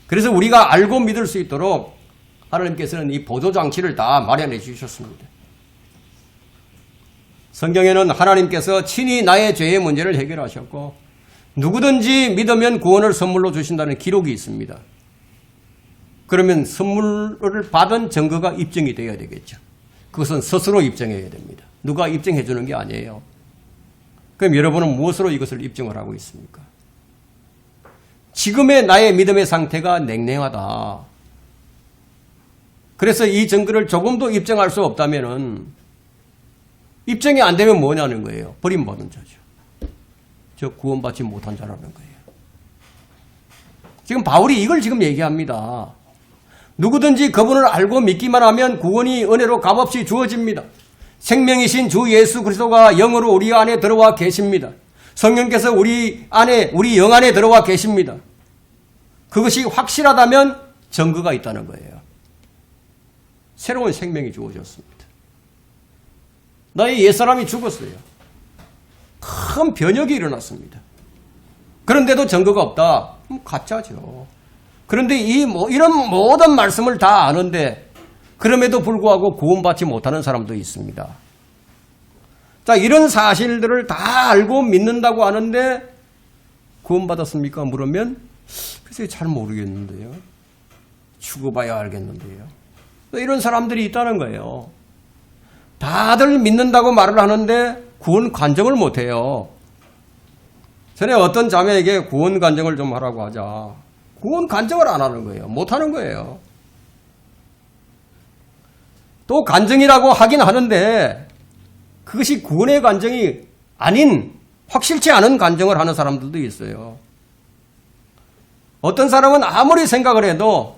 그래서 우리가 알고 믿을 수 있도록 하나님께서는 이 보조장치를 다 마련해 주셨습니다. 성경에는 하나님께서 친히 나의 죄의 문제를 해결하셨고 누구든지 믿으면 구원을 선물로 주신다는 기록이 있습니다. 그러면 선물을 받은 증거가 입증이 되어야 되겠죠. 그것은 스스로 입증해야 됩니다. 누가 입증해 주는 게 아니에요. 그럼 여러분은 무엇으로 이것을 입증을 하고 있습니까? 지금의 나의 믿음의 상태가 냉랭하다. 그래서 이 증거를 조금도 입증할 수 없다면 입증이 안 되면 뭐냐는 거예요. 버림받은 자죠. 저 구원받지 못한 자라는 거예요. 지금 바울이 이걸 지금 얘기합니다. 누구든지 그분을 알고 믿기만 하면 구원이 은혜로 값없이 주어집니다. 생명이신 주 예수 그리스도가 영으로 우리 안에 들어와 계십니다. 성령께서 우리 영 안에 들어와 계십니다. 그것이 확실하다면 증거가 있다는 거예요. 새로운 생명이 주어졌습니다. 나의 옛사람이 죽었어요. 큰 변혁이 일어났습니다. 그런데도 증거가 없다? 가짜죠. 그런데 이런 모든 말씀을 다 아는데 그럼에도 불구하고 구원받지 못하는 사람도 있습니다. 자, 이런 사실들을 다 알고 믿는다고 하는데 구원받았습니까? 물으면 글쎄 잘 모르겠는데요. 죽어봐야 알겠는데요. 이런 사람들이 있다는 거예요. 다들 믿는다고 말을 하는데 구원 간증을 못해요. 전에 어떤 자매에게 구원 간증을 좀 하라고 하자. 구원 간증을 안 하는 거예요. 못하는 거예요. 또 간증이라고 하긴 하는데 그것이 구원의 간증이 아닌 확실치 않은 간증을 하는 사람들도 있어요. 어떤 사람은 아무리 생각을 해도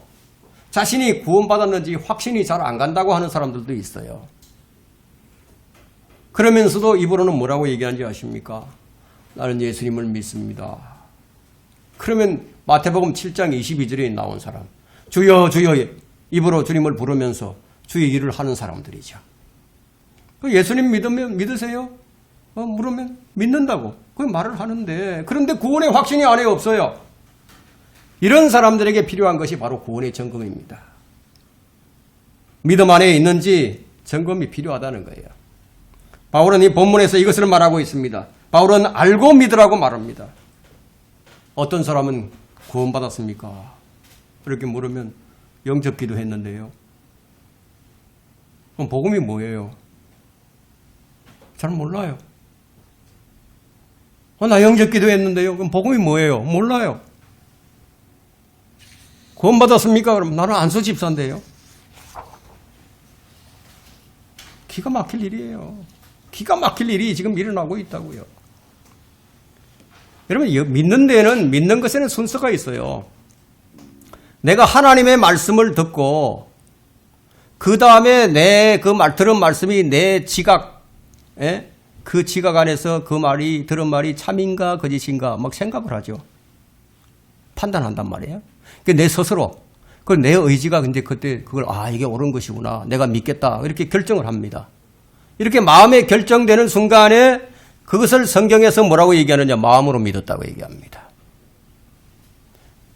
자신이 구원받았는지 확신이 잘 안 간다고 하는 사람들도 있어요. 그러면서도 입으로는 뭐라고 얘기하는지 아십니까? 나는 예수님을 믿습니다. 그러면 마태복음 7장 22절에 나온 사람, 주여 주여 입으로 주님을 부르면서 주의 일을 하는 사람들이죠. 예수님 믿으세요? 물으면 믿는다고 그 말을 하는데 그런데 구원의 확신이 안에 없어요. 이런 사람들에게 필요한 것이 바로 구원의 점검입니다. 믿음 안에 있는지 점검이 필요하다는 거예요. 바울은 이 본문에서 이것을 말하고 있습니다. 바울은 알고 믿으라고 말합니다. 어떤 사람은 구원받았습니까? 이렇게 물으면 영접 기도했는데요. 그럼 복음이 뭐예요? 잘 몰라요. 나 영접 기도했는데요. 그럼 복음이 뭐예요? 몰라요. 구원받았습니까? 그럼 나는 안수 집사인데요. 기가 막힐 일이에요. 기가 막힐 일이 지금 일어나고 있다고요. 여러분, 믿는 데는, 믿는 것에는 순서가 있어요. 내가 하나님의 말씀을 듣고, 그 다음에 들은 말씀이 내 지각, 그 지각 안에서 들은 말이 참인가, 거짓인가, 막 생각을 하죠. 판단한단 말이에요. 내 스스로, 내 의지가 근데 그때 이게 옳은 것이구나. 내가 믿겠다. 이렇게 결정을 합니다. 이렇게 마음에 결정되는 순간에 그것을 성경에서 뭐라고 얘기하느냐? 마음으로 믿었다고 얘기합니다.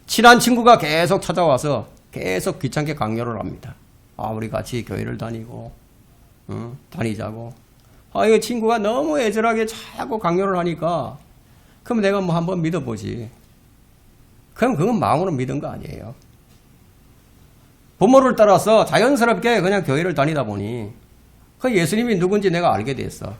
친한 친구가 계속 찾아와서 계속 귀찮게 강요를 합니다. 우리 같이 교회를 다니고, 다니자고. 이 친구가 너무 애절하게 자꾸 강요를 하니까, 그럼 내가 한번 믿어보지. 그럼 그건 마음으로 믿은 거 아니에요. 부모를 따라서 자연스럽게 그냥 교회를 다니다 보니, 그 예수님이 누군지 내가 알게 됐어.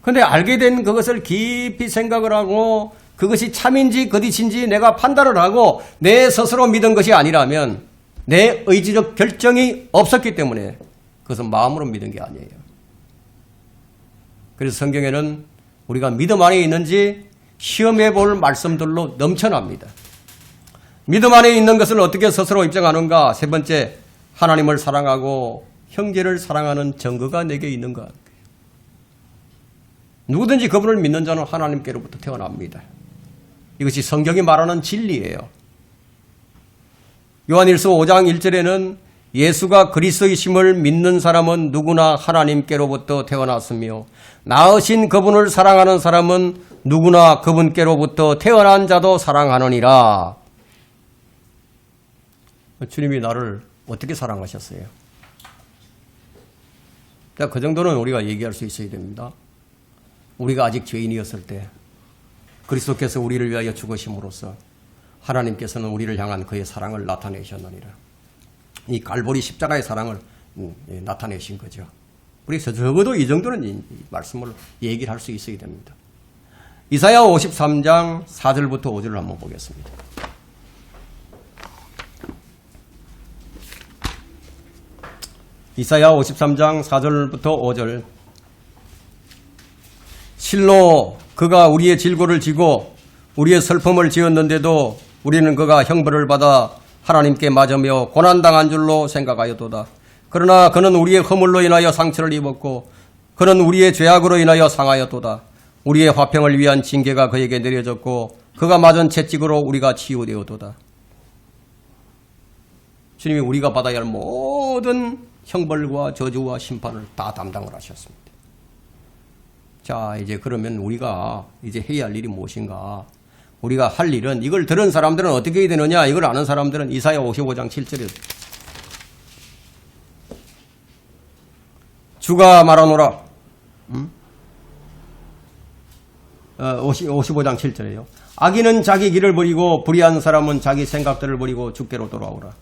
근데 알게 된 그것을 깊이 생각을 하고 그것이 참인지 거짓인지 내가 판단을 하고 내 스스로 믿은 것이 아니라면 내 의지적 결정이 없었기 때문에 그것은 마음으로 믿은 게 아니에요. 그래서 성경에는 우리가 믿음 안에 있는지 시험해 볼 말씀들로 넘쳐납니다. 믿음 안에 있는 것을 어떻게 스스로 입증하는가? 세 번째, 하나님을 사랑하고 형제를 사랑하는 증거가 내게 있는가? 누구든지 그분을 믿는 자는 하나님께로부터 태어납니다. 이것이 성경이 말하는 진리예요. 요한일서 5장 1절에는 예수가 그리스도이심을 믿는 사람은 누구나 하나님께로부터 태어났으며 낳으신 그분을 사랑하는 사람은 누구나 그분께로부터 태어난 자도 사랑하느니라. 주님이 나를 어떻게 사랑하셨어요? 그 정도는 우리가 얘기할 수 있어야 됩니다. 우리가 아직 죄인이었을 때 그리스도께서 우리를 위하여 죽으심으로써 하나님께서는 우리를 향한 그의 사랑을 나타내셨느니라. 이 갈보리 십자가의 사랑을 나타내신 거죠. 그래서 적어도 이 정도는 이 말씀을 얘기를 할 수 있어야 됩니다. 이사야 53장 4절부터 5절을 한번 보겠습니다. 이사야 53장 4절부터 5절. 실로 그가 우리의 질고를 지고 우리의 슬픔을 지었는데도 우리는 그가 형벌을 받아 하나님께 맞으며 고난당한 줄로 생각하였도다. 그러나 그는 우리의 허물로 인하여 상처를 입었고 그는 우리의 죄악으로 인하여 상하였도다. 우리의 화평을 위한 징계가 그에게 내려졌고 그가 맞은 채찍으로 우리가 치유되었도다. 주님이 우리가 받아야 할 모든 형벌과 저주와 심판을 다 담당을 하셨습니다. 자, 이제 그러면 우리가 이제 해야 할 일이 무엇인가? 우리가 할 일은, 이걸 들은 사람들은 어떻게 해야 되느냐? 이걸 아는 사람들은 이사야 55장 7절에 주가 말하노라. 55장 7절에요. 악인은 자기 길을 버리고 불의한 사람은 자기 생각들을 버리고 주께로 돌아오라.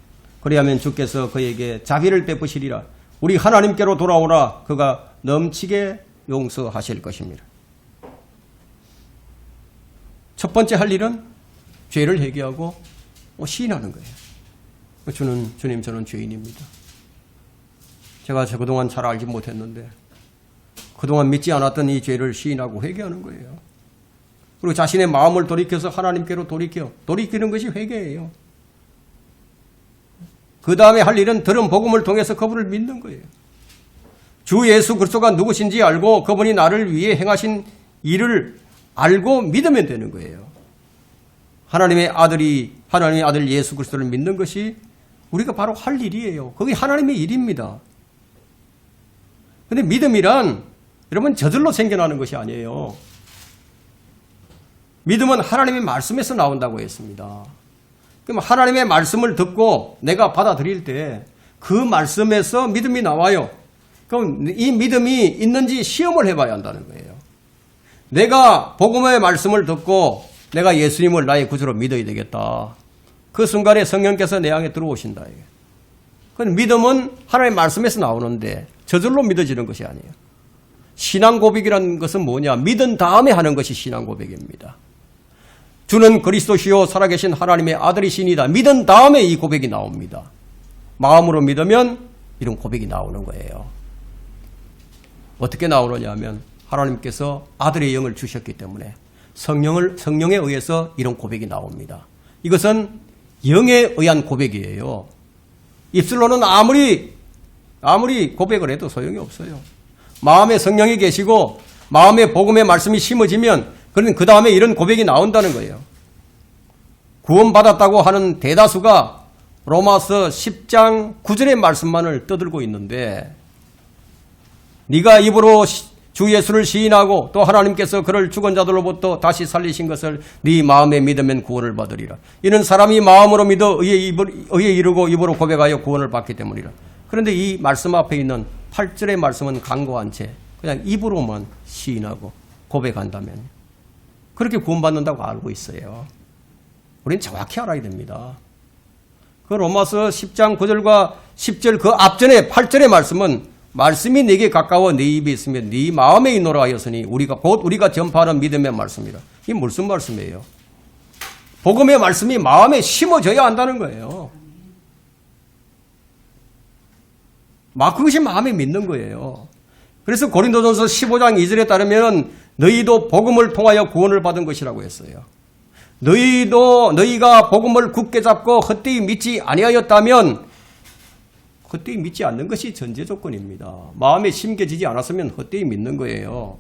그리하면 주께서 그에게 자비를 베푸시리라. 우리 하나님께로 돌아오라. 그가 넘치게 용서하실 것입니다. 첫 번째 할 일은 죄를 회개하고 시인하는 거예요. 주님, 저는 죄인입니다. 제가 그동안 잘 알지 못했는데 그동안 믿지 않았던 이 죄를 시인하고 회개하는 거예요. 그리고 자신의 마음을 돌이켜서 하나님께로 돌이키는 것이 회개예요. 그 다음에 할 일은 들은 복음을 통해서 그분을 믿는 거예요. 주 예수 그리스도가 누구신지 알고 그분이 나를 위해 행하신 일을 알고 믿으면 되는 거예요. 하나님의 아들 예수 그리스도를 믿는 것이 우리가 바로 할 일이에요. 그게 하나님의 일입니다. 근데 믿음이란 여러분 저절로 생겨나는 것이 아니에요. 믿음은 하나님의 말씀에서 나온다고 했습니다. 그럼 하나님의 말씀을 듣고 내가 받아들일 때 그 말씀에서 믿음이 나와요. 그럼 이 믿음이 있는지 시험을 해봐야 한다는 거예요. 내가 복음의 말씀을 듣고 내가 예수님을 나의 구주로 믿어야 되겠다. 그 순간에 성령께서 내 안에 들어오신다. 그건 믿음은 하나님의 말씀에서 나오는데 저절로 믿어지는 것이 아니에요. 신앙 고백이라는 것은 뭐냐? 믿은 다음에 하는 것이 신앙 고백입니다. 주는 그리스도시요 살아계신 하나님의 아들이시니다. 믿은 다음에 이 고백이 나옵니다. 마음으로 믿으면 이런 고백이 나오는 거예요. 어떻게 나오느냐 하면 하나님께서 아들의 영을 주셨기 때문에 성령에 의해서 이런 고백이 나옵니다. 이것은 영에 의한 고백이에요. 입술로는 아무리 고백을 해도 소용이 없어요. 마음에 성령이 계시고 마음에 복음의 말씀이 심어지면 그러면 그 다음에 이런 고백이 나온다는 거예요. 구원받았다고 하는 대다수가 로마서 10장 9절의 말씀만을 떠들고 있는데 네가 입으로 주 예수를 시인하고 또 하나님께서 그를 죽은 자들로부터 다시 살리신 것을 네 마음에 믿으면 구원을 받으리라. 이는 사람이 마음으로 믿어 의에 이르고 입으로 고백하여 구원을 받기 때문이라. 그런데 이 말씀 앞에 있는 8절의 말씀은 강구한 채 그냥 입으로만 시인하고 고백한다면 그렇게 구원받는다고 알고 있어요. 우리는 정확히 알아야 됩니다. 그 로마서 10장 9절과 10절 그 앞전에 8절의 말씀은 말씀이 내게 가까워 네 입에 있으면 네 마음에 있노라 하였으니 우리가 전파하는 믿음의 말씀이라. 이게 무슨 말씀이에요? 복음의 말씀이 마음에 심어져야 한다는 거예요. 그것이 마음에 믿는 거예요. 그래서 고린도전서 15장 2절에 따르면 너희도 복음을 통하여 구원을 받은 것이라고 했어요. 너희가 복음을 굳게 잡고 헛되이 믿지 아니하였다면 헛되이 믿지 않는 것이 전제 조건입니다. 마음에 심겨지지 않았으면 헛되이 믿는 거예요.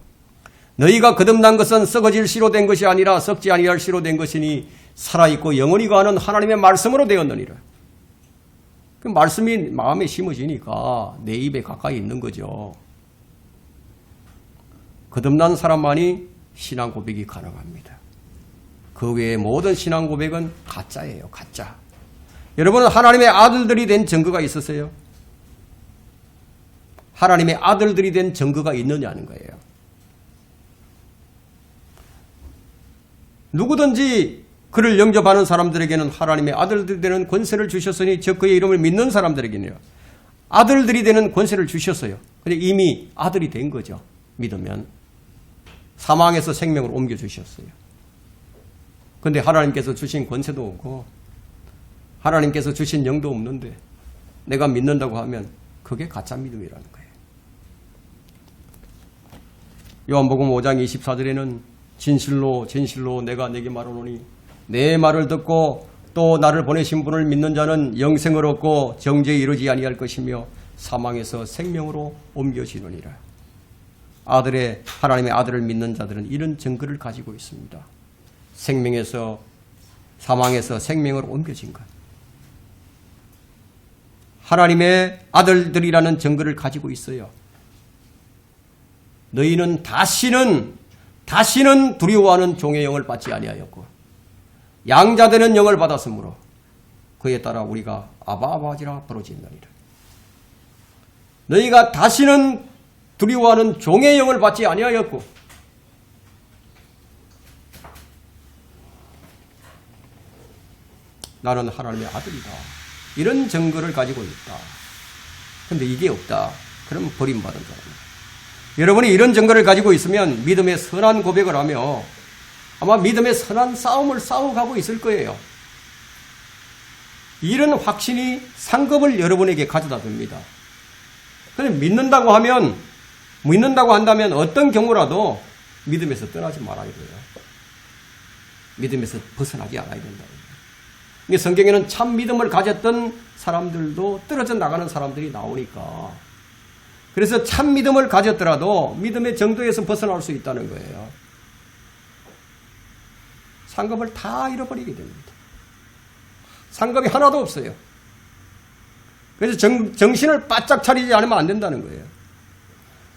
너희가 거듭난 것은 썩어질 씨로 된 것이 아니라 썩지 아니할 씨로 된 것이니 살아있고 영원히 거하는 하나님의 말씀으로 되었느니라. 그 말씀이 마음에 심어지니까 내 입에 가까이 있는 거죠. 거듭난 사람만이 신앙 고백이 가능합니다. 그 외의 모든 신앙 고백은 가짜예요. 가짜. 여러분은 하나님의 아들들이 된 증거가 있으세요? 하나님의 아들들이 된 증거가 있느냐는 거예요. 누구든지 그를 영접하는 사람들에게는 하나님의 아들들이 되는 권세를 주셨으니 즉 그의 이름을 믿는 사람들에게는요. 아들들이 되는 권세를 주셨어요. 근데 이미 아들이 된 거죠. 믿으면. 사망에서 생명을 옮겨주셨어요. 근데 하나님께서 주신 권세도 없고 하나님께서 주신 영도 없는데 내가 믿는다고 하면 그게 가짜 믿음이라는 거예요. 요한복음 5장 24절에는 진실로 내가 네게 말하노니 내 말을 듣고 또 나를 보내신 분을 믿는 자는 영생을 얻고 정죄에 이르지 아니할 것이며 사망에서 생명으로 옮겨지느니라. 하나님의 아들을 믿는 자들은 이런 증거를 가지고 있습니다. 사망에서 생명으로 옮겨진 것. 하나님의 아들들이라는 증거를 가지고 있어요. 너희는 다시는 두려워하는 종의 영을 받지 아니하였고 양자되는 영을 받았으므로 그에 따라 우리가 아바 아버지라 부르짖느니라. 너희가 다시는 두려워하는 종의 영을 받지 아니하였고 나는 하나님의 아들이다. 이런 증거를 가지고 있다. 그런데 이게 없다. 그러면 버림받은 사람이다. 여러분이 이런 증거를 가지고 있으면 믿음의 선한 고백을 하며 아마 믿음의 선한 싸움을 싸워가고 있을 거예요. 이런 확신이 상급을 여러분에게 가져다 줍니다. 그런데 믿는다고 한다면 어떤 경우라도 믿음에서 떠나지 말아야 돼요. 믿음에서 벗어나지 않아야 된다. 성경에는 참 믿음을 가졌던 사람들도 떨어져 나가는 사람들이 나오니까 그래서 참 믿음을 가졌더라도 믿음의 정도에서 벗어날 수 있다는 거예요. 상급을 다 잃어버리게 됩니다. 상급이 하나도 없어요. 그래서 정신을 바짝 차리지 않으면 안 된다는 거예요.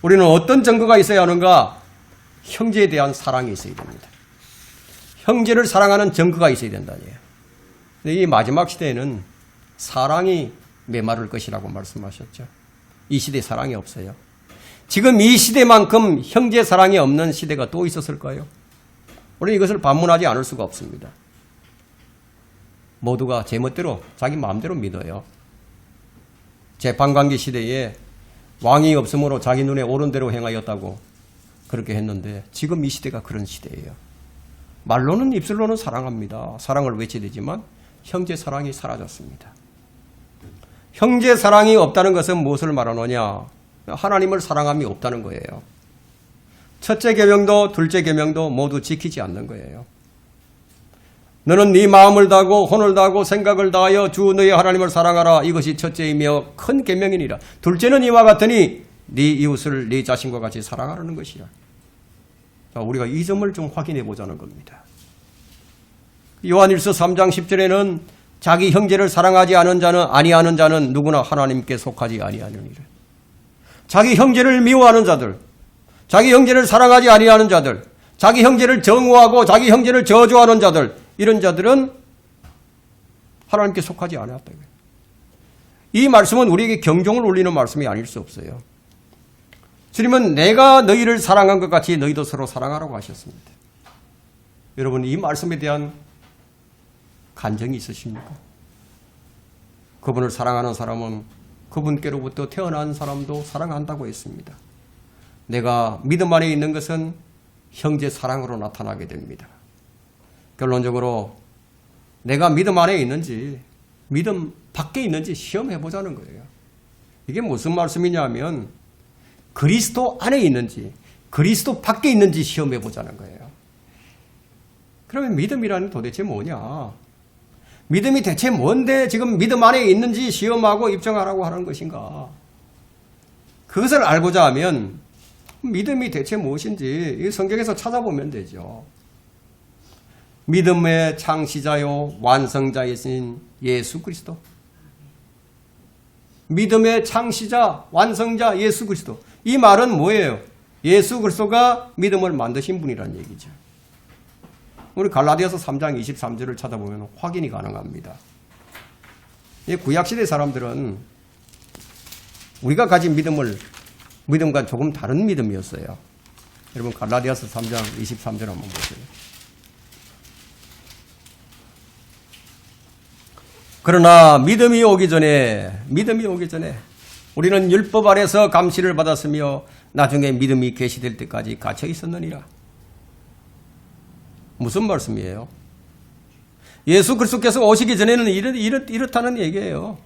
우리는 어떤 증거가 있어야 하는가? 형제에 대한 사랑이 있어야 됩니다. 형제를 사랑하는 증거가 있어야 된다니에요. 근데 이 마지막 시대에는 사랑이 메마를 것이라고 말씀하셨죠. 이 시대에 사랑이 없어요. 지금 이 시대만큼 형제 사랑이 없는 시대가 또 있었을까요? 우리는 이것을 반문하지 않을 수가 없습니다. 모두가 제멋대로 자기 마음대로 믿어요. 재판관계 시대에 왕이 없으므로 자기 눈에 옳은 대로 행하였다고 그렇게 했는데 지금 이 시대가 그런 시대예요. 말로는 입술로는 사랑합니다. 사랑을 외치되지만 형제 사랑이 사라졌습니다. 형제 사랑이 없다는 것은 무엇을 말하느냐? 하나님을 사랑함이 없다는 거예요. 첫째 계명도 둘째 계명도 모두 지키지 않는 거예요. 너는 네 마음을 다하고 혼을 다하고 생각을 다하여 주 너의 하나님을 사랑하라. 이것이 첫째이며 큰 계명이니라. 둘째는 이와 같으니 네 이웃을 네 자신과 같이 사랑하라는 것이야. 자, 우리가 이 점을 좀 확인해 보자는 겁니다. 요한일서 3장 10절에는 자기 형제를 사랑하지 아니하는 자는 누구나 하나님께 속하지 아니하느니라. 자기 형제를 미워하는 자들, 자기 형제를 사랑하지 아니하는 자들, 자기 형제를 정오하고 자기 형제를 저주하는 자들, 이런 자들은 하나님께 속하지 않았다. 이 말씀은 우리에게 경종을 울리는 말씀이 아닐 수 없어요. 주님은 내가 너희를 사랑한 것 같이 너희도 서로 사랑하라고 하셨습니다. 여러분, 이 말씀에 대한 간정이 있으십니까? 그분을 사랑하는 사람은 그분께로부터 태어난 사람도 사랑한다고 했습니다. 내가 믿음 안에 있는 것은 형제 사랑으로 나타나게 됩니다. 결론적으로 내가 믿음 안에 있는지 믿음 밖에 있는지 시험해 보자는 거예요. 이게 무슨 말씀이냐면 그리스도 안에 있는지 그리스도 밖에 있는지 시험해 보자는 거예요. 그러면 믿음이라는 도대체 뭐냐? 믿음이 대체 뭔데 지금 믿음 안에 있는지 시험하고 입증하라고 하는 것인가? 그것을 알고자 하면 믿음이 대체 무엇인지 성경에서 찾아보면 되죠. 믿음의 창시자요 완성자이신 예수 그리스도. 믿음의 창시자 완성자 예수 그리스도. 이 말은 뭐예요? 예수 그리스도가 믿음을 만드신 분이라는 얘기죠. 우리 갈라디아서 3장 23절을 찾아보면 확인이 가능합니다. 구약시대 사람들은 우리가 가진 믿음과 조금 다른 믿음이었어요. 여러분 갈라디아서 3장 23절 한번 보세요. 그러나 믿음이 오기 전에 우리는 율법 아래서 감시를 받았으며 나중에 믿음이 계시될 때까지 갇혀 있었느니라. 무슨 말씀이에요? 예수 그리스도께서 오시기 전에는 이렇다는 얘기예요.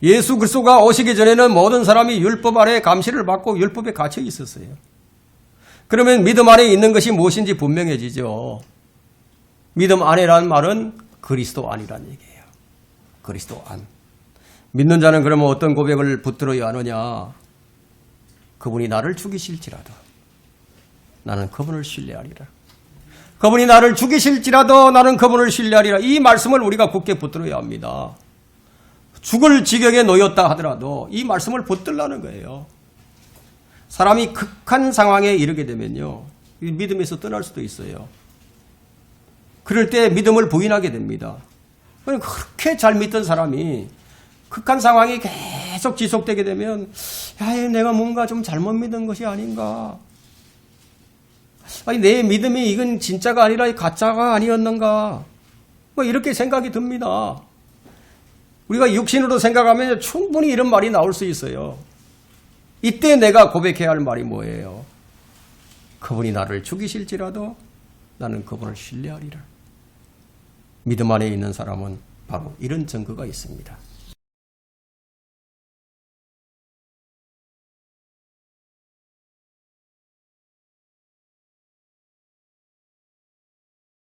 예수 그리스도가 오시기 전에는 모든 사람이 율법 아래 감시를 받고 율법에 갇혀 있었어요. 그러면 믿음 안에 있는 것이 무엇인지 분명해지죠. 믿음 안에라는 말은 그리스도 안이라는 얘기예요. 그리스도 안. 믿는 자는 그러면 어떤 고백을 붙들어야 하느냐? 그분이 나를 죽이실지라도 나는 그분을 신뢰하리라. 그분이 나를 죽이실지라도 나는 그분을 신뢰하리라. 이 말씀을 우리가 굳게 붙들어야 합니다. 죽을 지경에 놓였다 하더라도 이 말씀을 붙들라는 거예요. 사람이 극한 상황에 이르게 되면요, 믿음에서 떠날 수도 있어요. 그럴 때 믿음을 부인하게 됩니다. 그렇게 잘 믿던 사람이 극한 상황이 계속 지속되게 되면, 야, 내가 뭔가 좀 잘못 믿은 것이 아닌가. 아니, 내 믿음이 이건 진짜가 아니라 가짜가 아니었는가. 뭐 이렇게 생각이 듭니다. 우리가 육신으로 생각하면 충분히 이런 말이 나올 수 있어요. 이때 내가 고백해야 할 말이 뭐예요? 그분이 나를 죽이실지라도 나는 그분을 신뢰하리라. 믿음 안에 있는 사람은 바로 이런 증거가 있습니다.